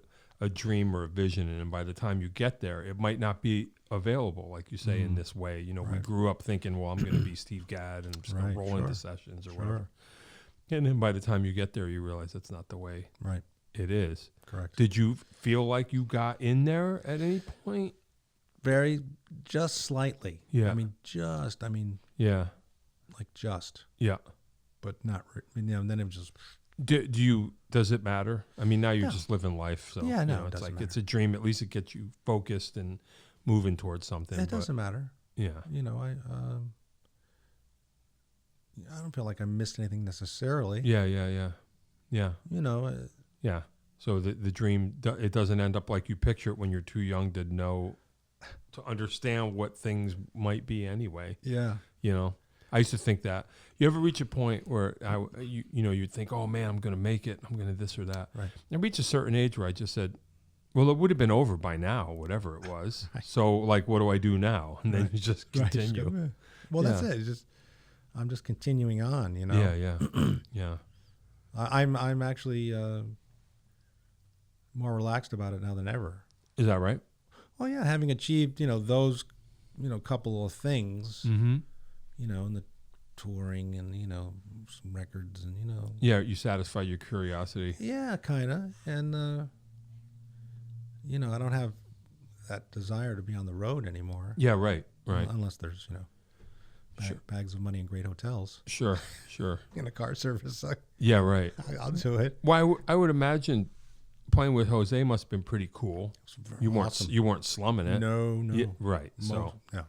dream or a vision, and by the time you get there, it might not be available, like you say, in this way. We grew up thinking, well, I'm going to be Steve Gadd and I'm just going to roll into sessions or whatever. And then by the time you get there, you realize that's not the way it is. Correct. Did you feel like you got in there at any point? Just slightly. Yeah. Yeah. Like just. Yeah. But not, then it was just. Does it matter? I mean, now you're just living life. So yeah, no, it's like matter. It's a dream. At least it gets you focused and moving towards something. It doesn't matter. Yeah. I don't feel like I missed anything necessarily. Yeah. Yeah. Yeah. So the dream, it doesn't end up like you picture it when you're too young to understand what things might be anyway. Yeah. I used to think that. You ever reach a point where you'd think, oh man, I'm going to make it. I'm going to this or that. Right. I reached a certain age where I just said, well, it would have been over by now, whatever it was. Right. So like, what do I do now? And then you just continue. Right. Well, that's it. I'm just continuing on, Yeah. Yeah. I'm actually more relaxed about it now than ever. Is that right? Well, yeah, having achieved, those, couple of things, in the touring and, some records and, Yeah, you satisfy your curiosity. Yeah, kind of. And, I don't have that desire to be on the road anymore. Yeah, right. Unless there's, bags of money in great hotels. Sure. In a car service. Yeah, right. I'll do it. Well, I would imagine playing with Jose must have been pretty cool. You weren't slumming it. No. Yeah, right. So yeah,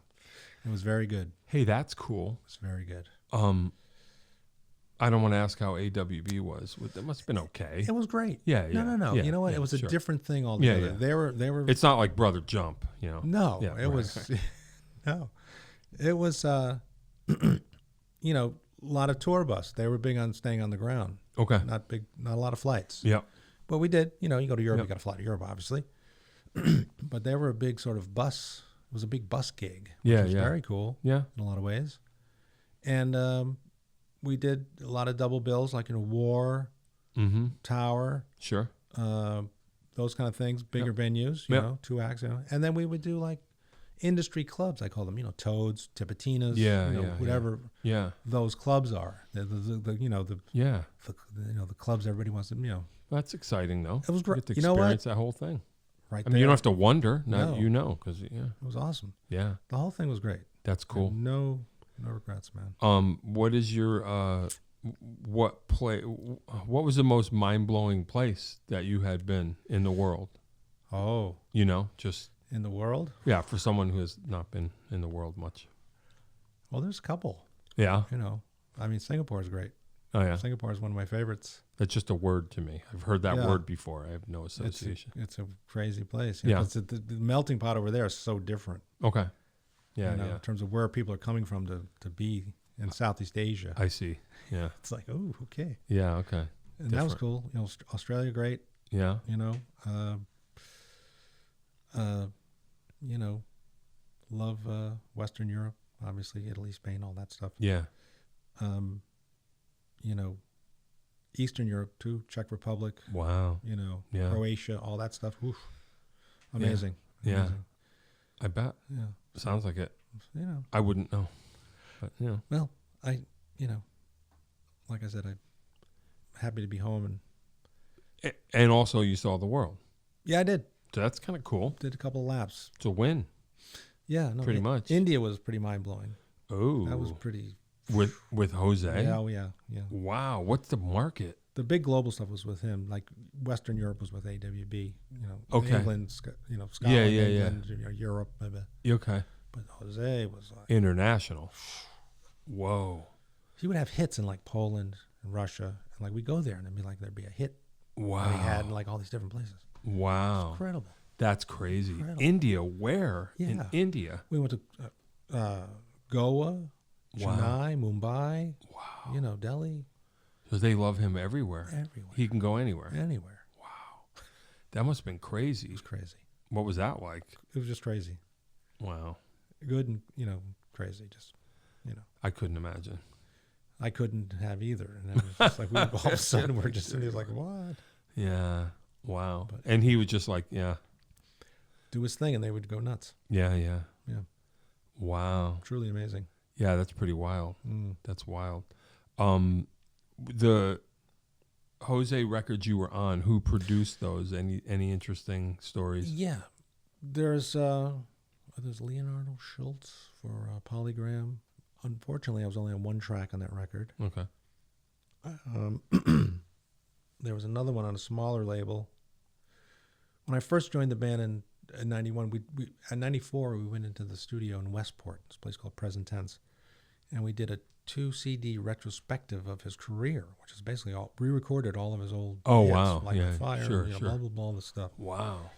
it was very good. Hey, that's cool. It was very good. I don't want to ask how AWB was. That must have been okay. It was great. Yeah. No. Yeah, you know what? Yeah, it was a different thing altogether. Yeah. They were. It's not like Brother Jump, No, yeah, it was. No, it was. A lot of tour bus. They were big on staying on the ground. Okay. Not a lot of flights. Yeah. But we did. You go to Europe, you got to fly to Europe, obviously. But they were a big sort of bus. It was a big bus gig. Which was very cool. Yeah. In a lot of ways. And we did a lot of double bills, like War, Tower. Sure. Those kind of things, bigger venues, you know, 2 acts. And then we would do like industry clubs, I call them, Toads, Tipitinas, whatever those clubs are. The clubs everybody wants to, That's exciting, though. It was great. You get to experience that whole thing. Right. I mean, you don't have to wonder. Because it was awesome. Yeah. The whole thing was great. That's cool. No regrets, man. What is your what was the most mind-blowing place that you had been in the world? Oh. Just in the world? Yeah, for someone who has not been in the world much. Well, there's a couple. Yeah. Singapore is great. Oh, yeah. Singapore is one of my favorites. That's just a word to me. I've heard that word before. I have no association. It's a crazy place. The melting pot over there is so different. Okay. Yeah, in terms of where people are coming from to be in Southeast Asia. I see. Yeah. It's like, oh, okay. Yeah, okay. And that was cool. Australia, great. Yeah. Love Western Europe, obviously, Italy, Spain, all that stuff. Yeah. Eastern Europe too, Czech Republic. Wow. Croatia, all that stuff. Oof. Amazing. Yeah. Amazing. I bet. Yeah. Sounds like it. You know. I wouldn't know. But, Well, like I said, I'm happy to be home. And also you saw the world. Yeah, I did. So that's kind of cool. Did a couple of laps. It's a win. Yeah. No, pretty much. India was pretty mind-blowing. Oh. That was pretty. With Jose? Yeah, oh, yeah. Wow. What's the market? The big global stuff was with him. Like Western Europe was with AWB. Okay. England, Scotland, Yeah. England, Europe. Okay. But Jose was like International. Whoa. he would have hits in like Poland and Russia, and like we go there and there'd be a hit. Wow. That he had in like all these different places. Wow. Incredible. That's crazy. Incredible. India, where? Yeah. In India? We went to Goa, Chennai, Mumbai. Wow. Delhi. So they love him everywhere. Everywhere. He can go anywhere. Anywhere. Wow. That must have been crazy. It was crazy. What was that like? It was just crazy. Wow. Good and crazy. Just I couldn't imagine. I couldn't have either. And it was just like all of a sudden we're just sitting there like, what? Yeah. Wow. But- and he would just like, yeah. Do his thing and they would go nuts. Yeah. Yeah. Wow. Truly amazing. Yeah, that's pretty wild. Mm. That's wild. The Jose records you were on, who produced those? Any interesting stories? Yeah. There's Leonardo Schultz for Polygram. Unfortunately, I was only on one track on that record. Okay. There was another one on a smaller label. When I first joined the band in 91, we in 94 we went into the studio in Westport, this place called Present Tense, and we did a 2 CD retrospective of his career, which is basically re-recorded all of his old hits, Wow. like Yeah, The Fire, sure. blah, blah, blah, all this stuff. Wow.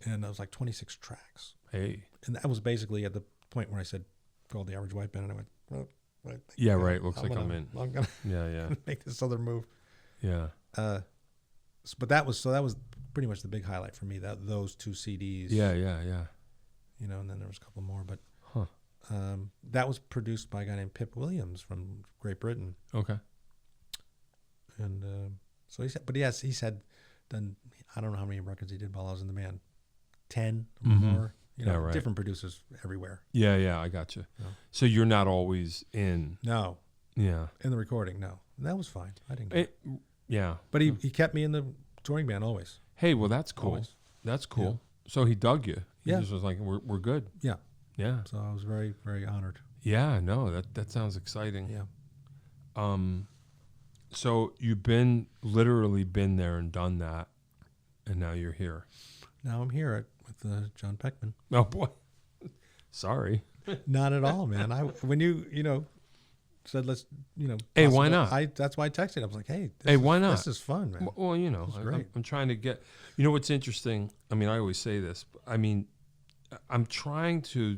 And that was like 26 tracks. Hey. And that was basically at the point where I said, called the Average White Band, and I went, well, right. Yeah, right. Looks like I'm in. I'm going to Yeah. make this other move. Yeah. But that was pretty much the big highlight for me, those 2 CDs. Yeah. And then there was a couple more, but that was produced by a guy named Pip Williams from Great Britain. Okay. And so he said, but yes, he said, done, I don't know how many records he did while I was in the band, 10 or more. Right. Different producers everywhere. Yeah, I got you. No. So you're not always in. No, Yeah. in the recording, no. And that was fine. I didn't get it. Yeah. But he kept me in the touring band always. Hey, well, that's cool. Always. That's cool. So he dug you. He Yeah. just was like, we're good. Yeah. Yeah. So I was very, very honored. Yeah, no, that sounds exciting. Yeah. So you've literally been there and done that, and now you're here. Now I'm here with John Peckman. Oh boy, sorry. Not at all, man. When you said let's Hey, why not? That's why I texted. I was like, hey, why not? This is fun, man. Well, I'm trying to get. You know what's interesting? I mean, I always say this. I mean, I'm trying to.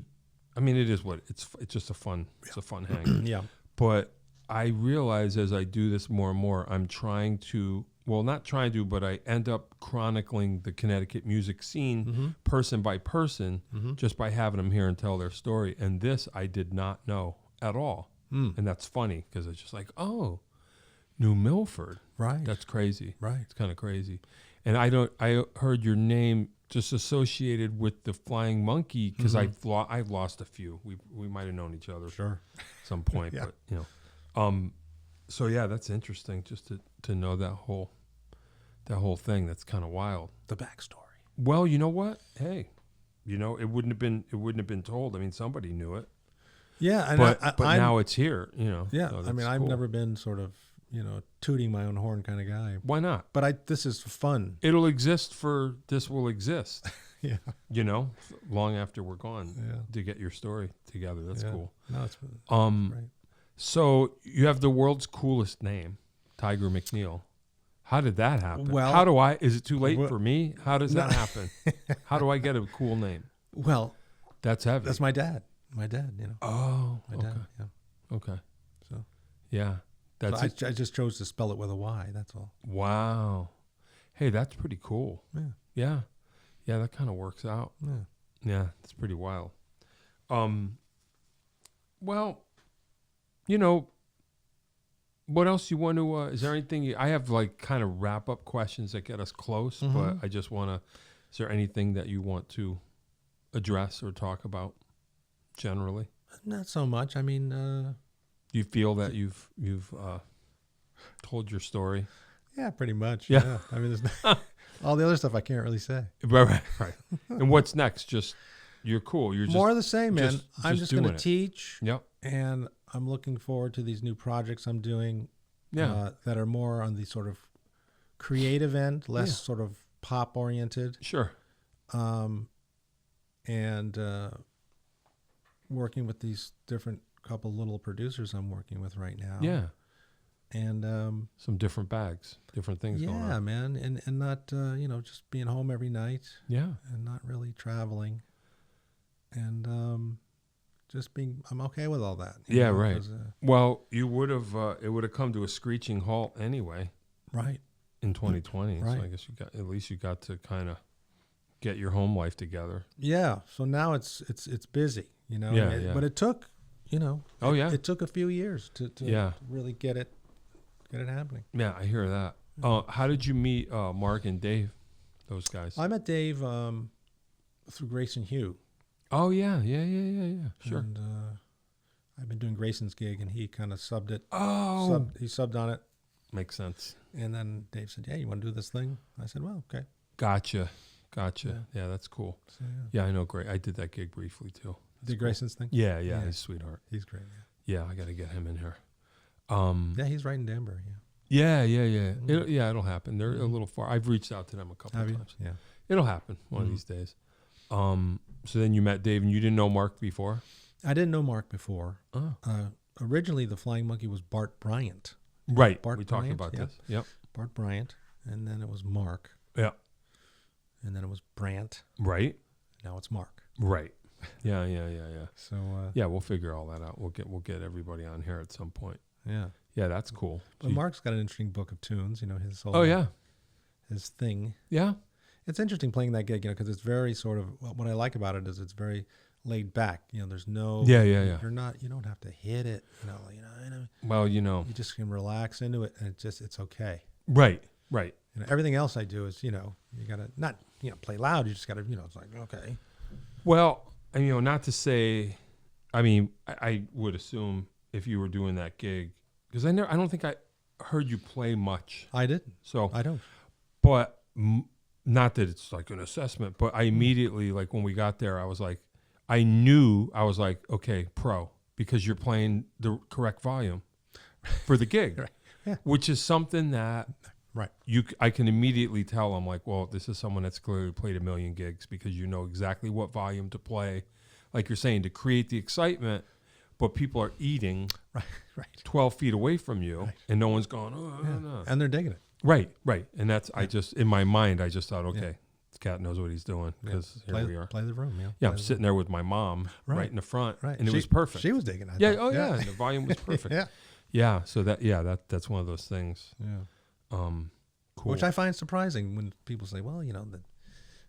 I mean, it is what it's just a fun. It's a fun hang. Yeah. But I realize as I do this more and more, I'm trying to. Well, not trying to, but I end up chronicling the Connecticut music scene person by person just by having them here and tell their story. And this I did not know at all. And that's funny because it's just like, oh, New Milford. Right. That's crazy. Right. It's kind of crazy. And I heard your name just associated with the Flying Monkey because I've lost a few. We might have known each other Sure. at some point, Yeah. but so yeah, that's interesting just to know that whole thing. That's kind of wild. The backstory. Well, you know what? Hey, it wouldn't have been told. I mean, somebody knew it. Yeah, and but now it's here. Yeah, so I mean, I've never been sort of tooting my own horn kind of guy. Why not? But this is fun. It'll exist this will exist. Yeah. Long after we're gone. Yeah. To get your story together. That's cool. No, it's great. So you have the world's coolest name, Tyger MacNeal. How did that happen? Well, is it too late for me? How does that happen? How do I get a cool name? Well, that's heavy. That's my dad. Oh, my okay. dad. Yeah. Okay. So yeah, I just chose to spell it with a Y. That's all. Wow. Hey, that's pretty cool. Yeah. Yeah, that kind of works out. Yeah, it's pretty wild. Well, what else you want to? Is there anything? I have like kind of wrap up questions that get us close, but I just want to. Is there anything that you want to address or talk about generally? Not so much. I mean, Do you feel that you've told your story? yeah, pretty much. Yeah. Yeah. I mean, there's all the other stuff I can't really say. Right. And what's next? Just you're cool. You're just More of the same, man. just I'm just going doing to it. teach. Yep. And I'm looking forward to these new projects I'm doing. Yeah. That are more on the sort of creative end, less sort of pop oriented. Sure. And working with these different couple little producers I'm working with right now. Yeah. And Some different bags, different things going on. yeah, man, and not just being home every night. Yeah. And not really traveling. And I'm okay with all that. Yeah, right. Well, you would have it would have come to a screeching halt anyway. Right. In 2020. Right. So I guess you got to kind of get your home life together. Yeah. So now it's busy, Yeah. But it took, Oh yeah. it took a few years to really get it happening. Yeah, I hear that. How did you meet Mark and Dave? Those guys. I met Dave through Grayson Hugh. Oh yeah. Sure. And I've been doing Grayson's gig, and he kind of subbed it. Oh, He subbed on it. makes sense. And then Dave said, "Yeah, you want to do this thing?" I said, "Well, okay." Gotcha. Yeah, that's cool. So, Yeah, I know. Great. I did that gig briefly too. Did Grayson's thing? Yeah. Yeah. He's a sweetheart. He's great. Yeah, I got to get him in here. Yeah, he's right in Denver. Yeah. Yeah. It'll happen. They're a little far. I've reached out to them a couple Have of you? times. Yeah. It'll happen one of these days. So then you met Dave, and you didn't know Mark before? I didn't know Mark before. Oh. Originally, the Flying Monkey was Bart Bryant. Right. Bart we talked Bryant, about yeah. this. Yep. Bart Bryant. And then it was Mark. Yeah. And then it was Brant. Right. Now it's Mark. Right. Yeah. So Yeah, we'll figure all that out. We'll get everybody on here at some point. yeah. Yeah, that's cool. But Mark's got an interesting book of tunes. His whole. Oh yeah. His thing. Yeah. It's interesting playing that gig, because it's very sort of, what I like about it is it's very laid back. There's no. Yeah. You don't have to hit it. Well, You just can relax into it, and it's okay. Right. Everything else I do is, you gotta not, play loud. You just gotta, it's like, okay. Well, and, not to say, I would assume if you were doing that gig, because I don't think I heard you play much. I didn't. So I don't. But not that it's like an assessment, but I immediately, like when we got there, I was like, okay, pro, because you're playing the correct volume for the gig, Right. Yeah. Which is something that Right. I can immediately tell. I'm like, well, this is someone that's clearly played a million gigs, because you know exactly what volume to play, like you're saying, to create the excitement, but people are eating Right. 12 feet away from you, Right. and no one's going, oh, Yeah. no. And they're digging it. Right. And that's, in my mind, I just thought, okay, this cat knows what he's doing, because here we are. Play the room. Yeah, I'm sitting there with my mom right in the front, Right. and it was perfect. She was digging it. Yeah, and the volume was perfect. Yeah. Yeah, so that's one of those things. Yeah. Cool. Which I find surprising when people say, well, that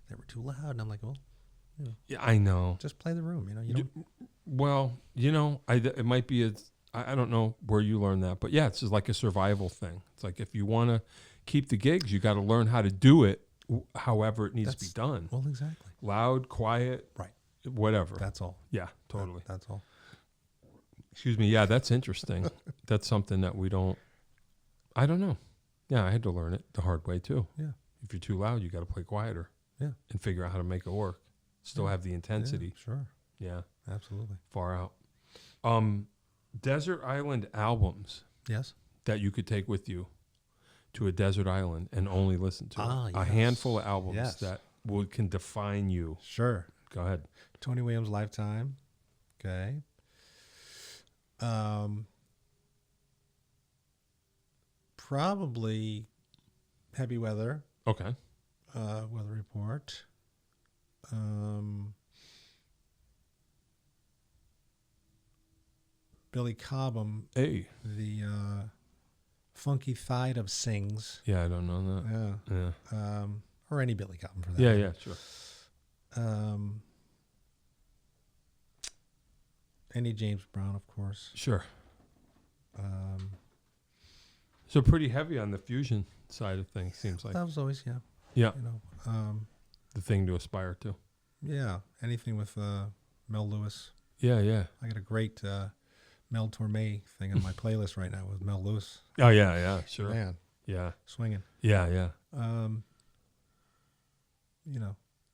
they were too loud. And I'm like, well, Yeah, I know. just play the room. You don't. Well, it might be I don't know where you learned that, but yeah, it's just like a survival thing. It's like if you want to keep the gigs, you got to learn how to do it however it needs to be done. Well, exactly. Loud, quiet, Right. whatever. That's all. Yeah, totally. That's all. Excuse me. Yeah, that's interesting. That's something that I don't know. Yeah, I had to learn it the hard way too. Yeah. If you're too loud, you got to play quieter. Yeah. And figure out how to make it work. Still have the intensity. Yeah, sure. Yeah. Absolutely. Far out. Desert island albums Yes. that you could take with you to a desert island and only listen to. A yes. handful of albums that can define you. Sure. Go ahead. Tony Williams' Lifetime. Okay. Probably Heavy Weather. Okay. Weather Report. Billy Cobham. Hey. The Funky Thide of Sings. Yeah, I don't know that. Yeah. Or any Billy Cobham for that. Yeah, sure. Any James Brown, of course. Sure. So pretty heavy on the fusion side of things, seems like. That was always, Yeah. You know, The thing to aspire to. Yeah, anything with Mel Lewis. Yeah. I got a great Mel Torme thing on my playlist right now with Mel Lewis. Oh yeah, sure. Man, Yeah. swinging. Yeah.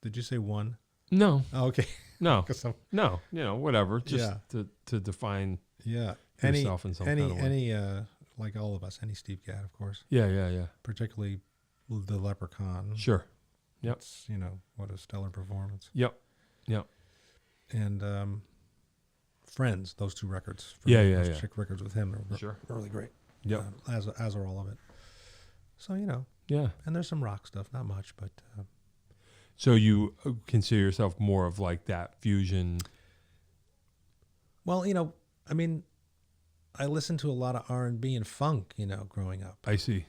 Did you say one? No. Oh, okay. No. No. Whatever. Just to define yourself in some kind of way. Any like all of us, any Steve Gadd, of course. Yeah. Particularly the Leprechaun. Sure. Yep. It's, what a stellar performance. Yep. And Friends, those two records. Yeah. Chick records with him are really great. Yep. As are all of it. So, Yeah. And there's some rock stuff, not much, but... So you consider yourself more of like that fusion? Well, I listened to a lot of R&B and funk, growing up. I see.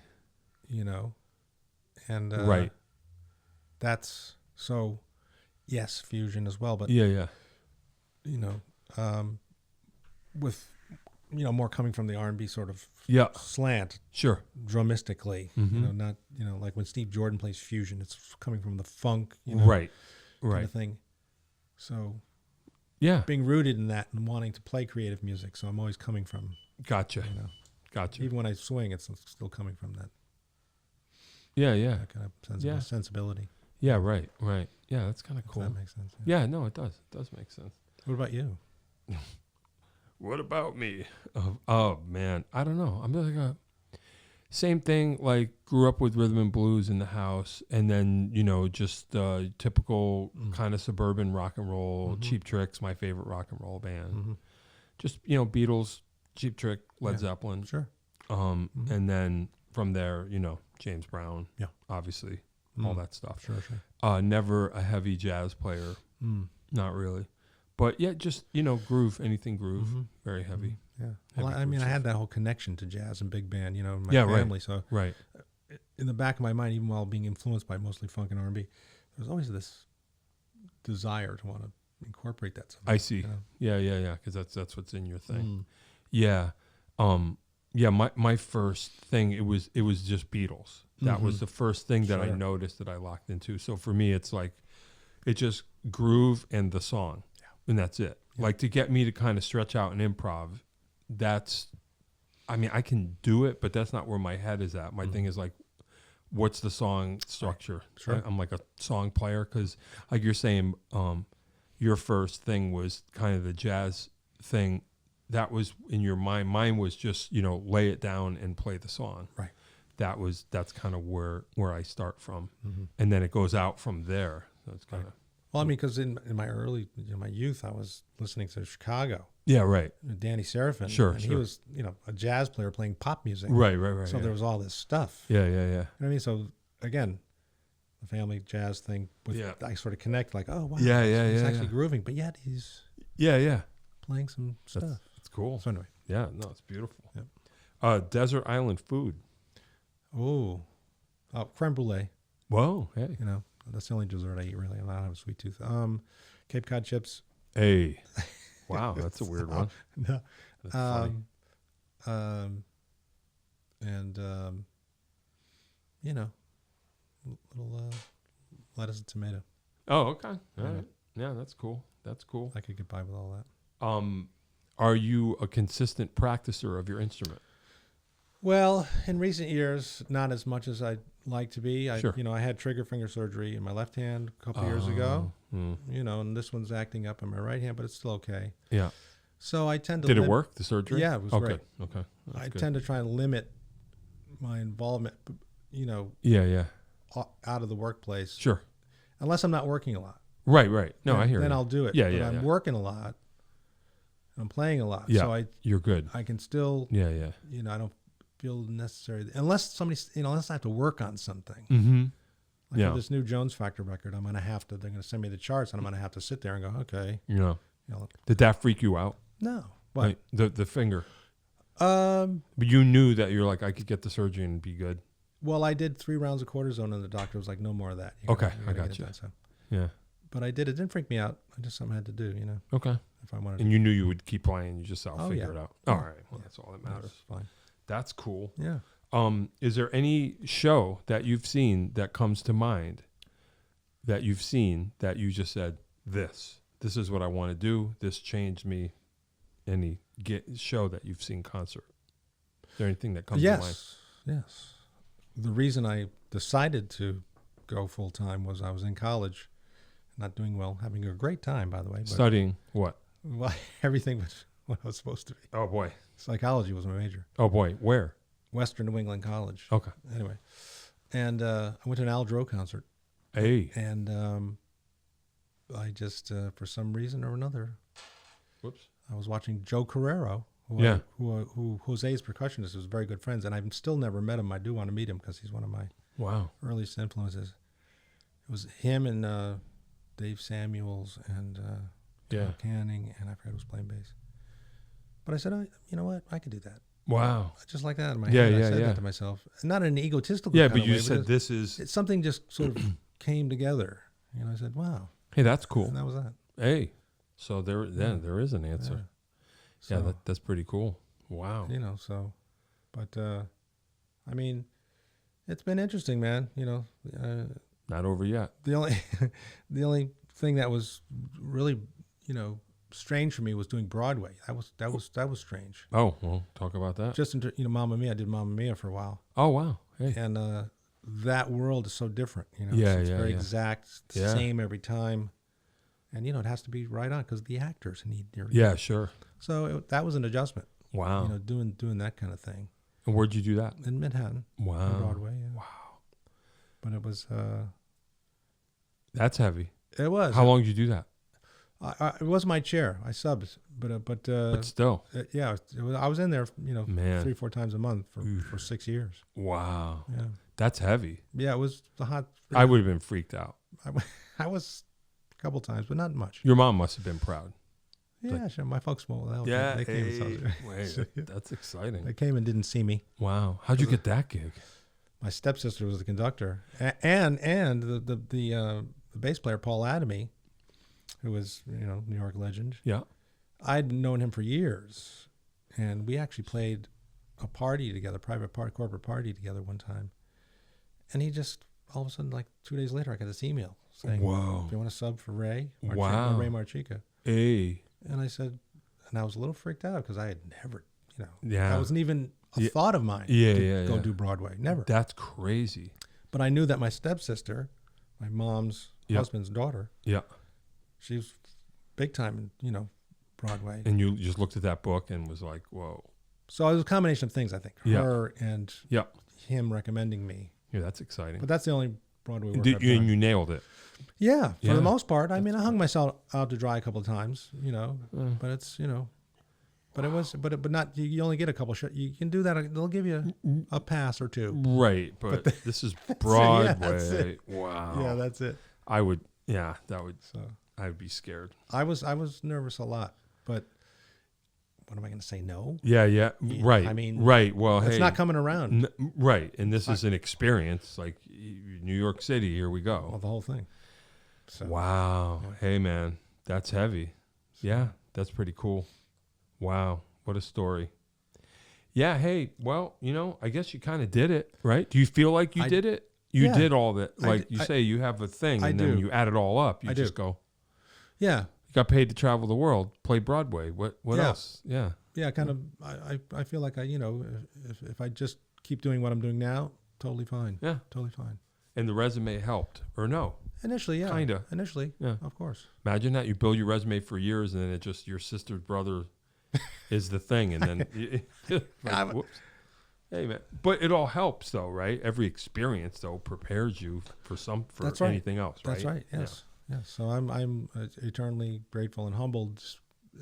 And right. That's so, yes, fusion as well, but yeah. With more coming from the R&B sort of slant, sure, drumistically, not like when Steve Jordan plays fusion, it's coming from the funk, right, kind of thing. So, yeah, being rooted in that and wanting to play creative music, so I'm always coming from. Gotcha. Even when I swing, it's still coming from that. Yeah. That kind of sensibility. Yeah, right. Yeah, that's kind of cool. That makes sense. Yeah, no, it does. It does make sense. What about you? What about me? Oh man, I don't know. I'm like same thing. Like grew up with rhythm and blues in the house, and then just typical kind of suburban rock and roll. Cheap Trick's my favorite rock and roll band. Just Beatles, Cheap Trick, Led Zeppelin. Sure. And then from there, James Brown. Yeah. Obviously, all that stuff. Sure. Never a heavy jazz player. Not really. But yeah, just, groove, anything groove, very heavy. Yeah. Well, I had that whole connection to jazz and big band, in my family. Right. So right. In the back of my mind, even while being influenced by mostly funk and R&B, there was always this desire to want to incorporate that somehow. I see. Yeah. Because that's what's in your thing. Yeah. My first thing, it was just Beatles. That was the first thing that I noticed that I locked into. So for me, it's like, it just groove and the song. And that's it. Yeah. Like to get me to kind of stretch out and improv, I can do it, but that's not where my head is at. My thing is like, what's the song structure? Sure. I'm like a song player because like you're saying, your first thing was kind of the jazz thing. That was in your mind. Mine was just, lay it down and play the song. Right. That's kind of where I start from. And then it goes out from there. So it's kind of. Well, because in my early, my youth, I was listening to Chicago. Yeah, right. Danny Serafin. Sure. He was, a jazz player playing pop music. Right. So there was all this stuff. Yeah. You know what I mean? So again, the family jazz thing, I sort of connect like, oh, wow. Yeah. He's actually grooving, but yet he's playing some stuff. It's cool. So anyway. Yeah, no, it's beautiful. Yep. Desert island food. Oh, creme brulee. Whoa, hey. That's the only dessert I eat, really. I don't have a sweet tooth. Cape Cod chips. Hey. Wow, that's a weird one. No. That's funny. Little lettuce and tomato. Oh, okay. All right. Yeah, that's cool. I could get by with all that. Are you a consistent practicer of your instrument? Well, in recent years, not as much as I'd like to be. Sure. I had trigger finger surgery in my left hand a couple years ago. And this one's acting up in my right hand, but it's still okay. Yeah. So I tend to. Did it work, the surgery? Yeah, it was great. Okay. I tend to try and limit my involvement, Yeah. out of the workplace. Sure. Unless I'm not working a lot. Right. No, I hear you. Then I'll do it. Yeah, but I'm working a lot. I'm playing a lot. Yeah, so you're good. I can still. Yeah. I don't feel necessary unless somebody, unless I have to work on something. Mm-hmm. Like with this new Jones Factor record, they're going to send me the charts and I'm going to have to sit there and go, okay. Did that freak you out? No. What? Like, the finger. But you knew that you're like, I could get the surgery and be good. Well, I did 3 rounds of cortisone and the doctor was like, no more of that. I got you. So. Yeah. But I did. It didn't freak me out. I just something I had to do, Okay. If I wanted. And you knew you would keep playing. You just figure it out. All right. Well, that's all that matters. That's fine. That's cool. Yeah. Is there any show that you've seen that comes to mind that you've seen that you just said, this is what I want to do. This changed me. Any show that you've seen concert? Is there anything that comes to mind? Yes. The reason I decided to go full time was I was in college, not doing well, having a great time, by the way. But, studying what? Well, everything was what I was supposed to be. Oh boy. Psychology was my major. Oh boy. Where? Western New England College. Okay. Anyway, and I went to an Al Dro concert. Hey. And I just, for some reason or another, Whoops. I was watching Joe Carrero, who Jose's percussionist, was very good friends, and I've still never met him. I do want to meet him because he's one of my earliest influences. It was him and Dave Samuels and Tom Canning, and I forgot who was playing bass. But I said, you know what? I could do that. Wow. Just like that in my head. I said that to myself. Not in an egotistical kind of way. Yeah, but you said this is... Something just sort of came together. You know, I said, wow. Hey, that's cool. And that was that. Hey. So there is an answer. Yeah, so, that's pretty cool. Wow. You know, so, but I mean, it's been interesting, man. You know, not over yet. The only thing that was really, you know, strange for me was doing Broadway. That was strange. Oh, well, talk about that. Just Mamma Mia. I did Mamma Mia for a while. Oh wow. Hey. And that world is so different. You know, it's very exact, same every time. And, you know, it has to be right on because the actors need their... Yeah, sure. So that was an adjustment. Wow. You know, doing that kind of thing. And where'd you do that? In Manhattan. Wow. On Broadway, yeah. Wow. But it was... That's heavy. It was. How long did you do that? It was my chair. I subbed. But still. Yeah. I was in there, you know, 3-4 times a month for 6 years. Wow. Yeah. That's heavy. Yeah, it was the hot... I would have been freaked out. I was... couple times, but not much. Your mom must have been proud. Yeah, sure. My folks, they came. That's exciting. They came and didn't see me. Wow, how'd you get that gig? My stepsister was the conductor, and the bass player Paul Adamy, who was New York legend. Yeah, I'd known him for years, and we actually played a party together, corporate party together one time, and he just all of a sudden, like 2 days later, I got this email saying, "Whoa, do you want to sub for Ray? Ray Marchica." Hey. And I said, and I was a little freaked out because I had never, that wasn't even a thought of mine to go do Broadway. Never. That's crazy. But I knew that my stepsister, my mom's husband's daughter, she was big time in, Broadway. And you just looked at that book and was like, whoa. So it was a combination of things, I think. Her and him recommending me. Yeah, that's exciting. But that's the only Broadway work and you nailed it. Yeah, for the most part. I mean, I hung myself out to dry a couple of times, but it's, but it was, but not, you only get a couple shots. You can do that. They'll give you a pass or two. Right. But this is Broadway. That's it. Wow. Yeah, that's it. I would be scared. I was nervous a lot, but what am I going to say? No. Yeah. Right. I mean, right. Well, it's not coming around. Right. And this is an experience like New York City. Here we go. Well, the whole thing. So, wow. Yeah. Hey, man, that's heavy. Yeah, that's pretty cool. Wow. What a story. Yeah. Hey, well, I guess you kind of did it, right? Do you feel like you did it? You did all that. Like you say, you have a thing and then you add it all up. You just go. Yeah. You got paid to travel the world, play Broadway. What else? Yeah. Yeah. Kind of. I feel like if I just keep doing what I'm doing now, totally fine. Yeah. Totally fine. And the resume helped, or no? Initially, yeah. Kinda. Initially, yeah. Of course. Imagine that you build your resume for years, and then it just your sister's brother is the thing, and then whoops. Hey man, but it all helps though, right? Every experience though prepares you for anything else, right? That's right. Yes. Yeah. So I'm eternally grateful and humbled,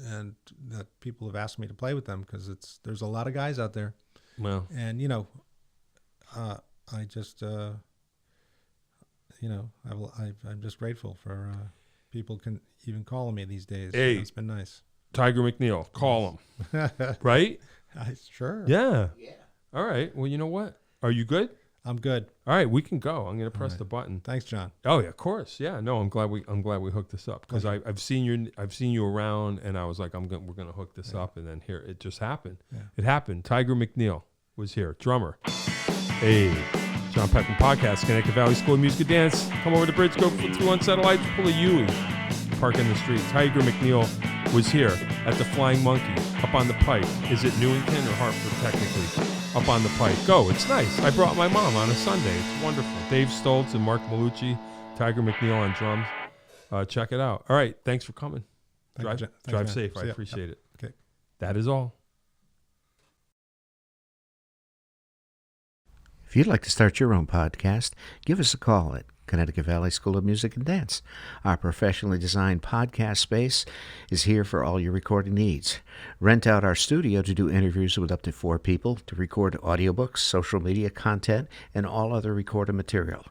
and that people have asked me to play with them because there's a lot of guys out there. Well, and I just. I'm just grateful for people can even calling me these days. Hey, it's been nice. Tyger MacNeal, call him. Right? Sure. Yeah. All right. Well, you know what? Are you good? I'm good. All right, we can go. I'm going to press the button. Thanks, John. Oh yeah, of course. Yeah. No, I'm glad we hooked this up because I've seen you around, and I was like, we're going to hook this up, and then here it just happened. Yeah. It happened. Tyger MacNeal was here, drummer. Hey. John Peckman Podcast, Connecticut Valley School of Music and Dance. Come over to the bridge, go through on satellites, pull a Iommi. park in the street. Tyger MacNeal was here at the Flying Monkey up on the Pike. Is it Newington or Hartford technically? Up on the Pike. Go, it's nice. I brought my mom on a Sunday. It's wonderful. Dave Stoltz and Mark Malucci, Tyger MacNeal on drums. Check it out. All right, thanks for coming. Drive safe. I appreciate it. Okay. That is all. If you'd like to start your own podcast, give us a call at Connecticut Valley School of Music and Dance. Our professionally designed podcast space is here for all your recording needs. Rent out our studio to do interviews with up to 4 people, to record audiobooks, social media content, and all other recorded material.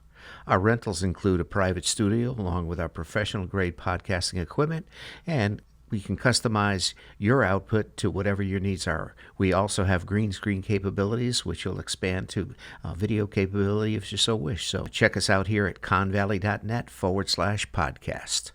Our rentals include a private studio along with our professional-grade podcasting equipment, and we can customize your output to whatever your needs are. We also have green screen capabilities, which will expand to video capability if you so wish. So check us out here at convalley.net/podcast.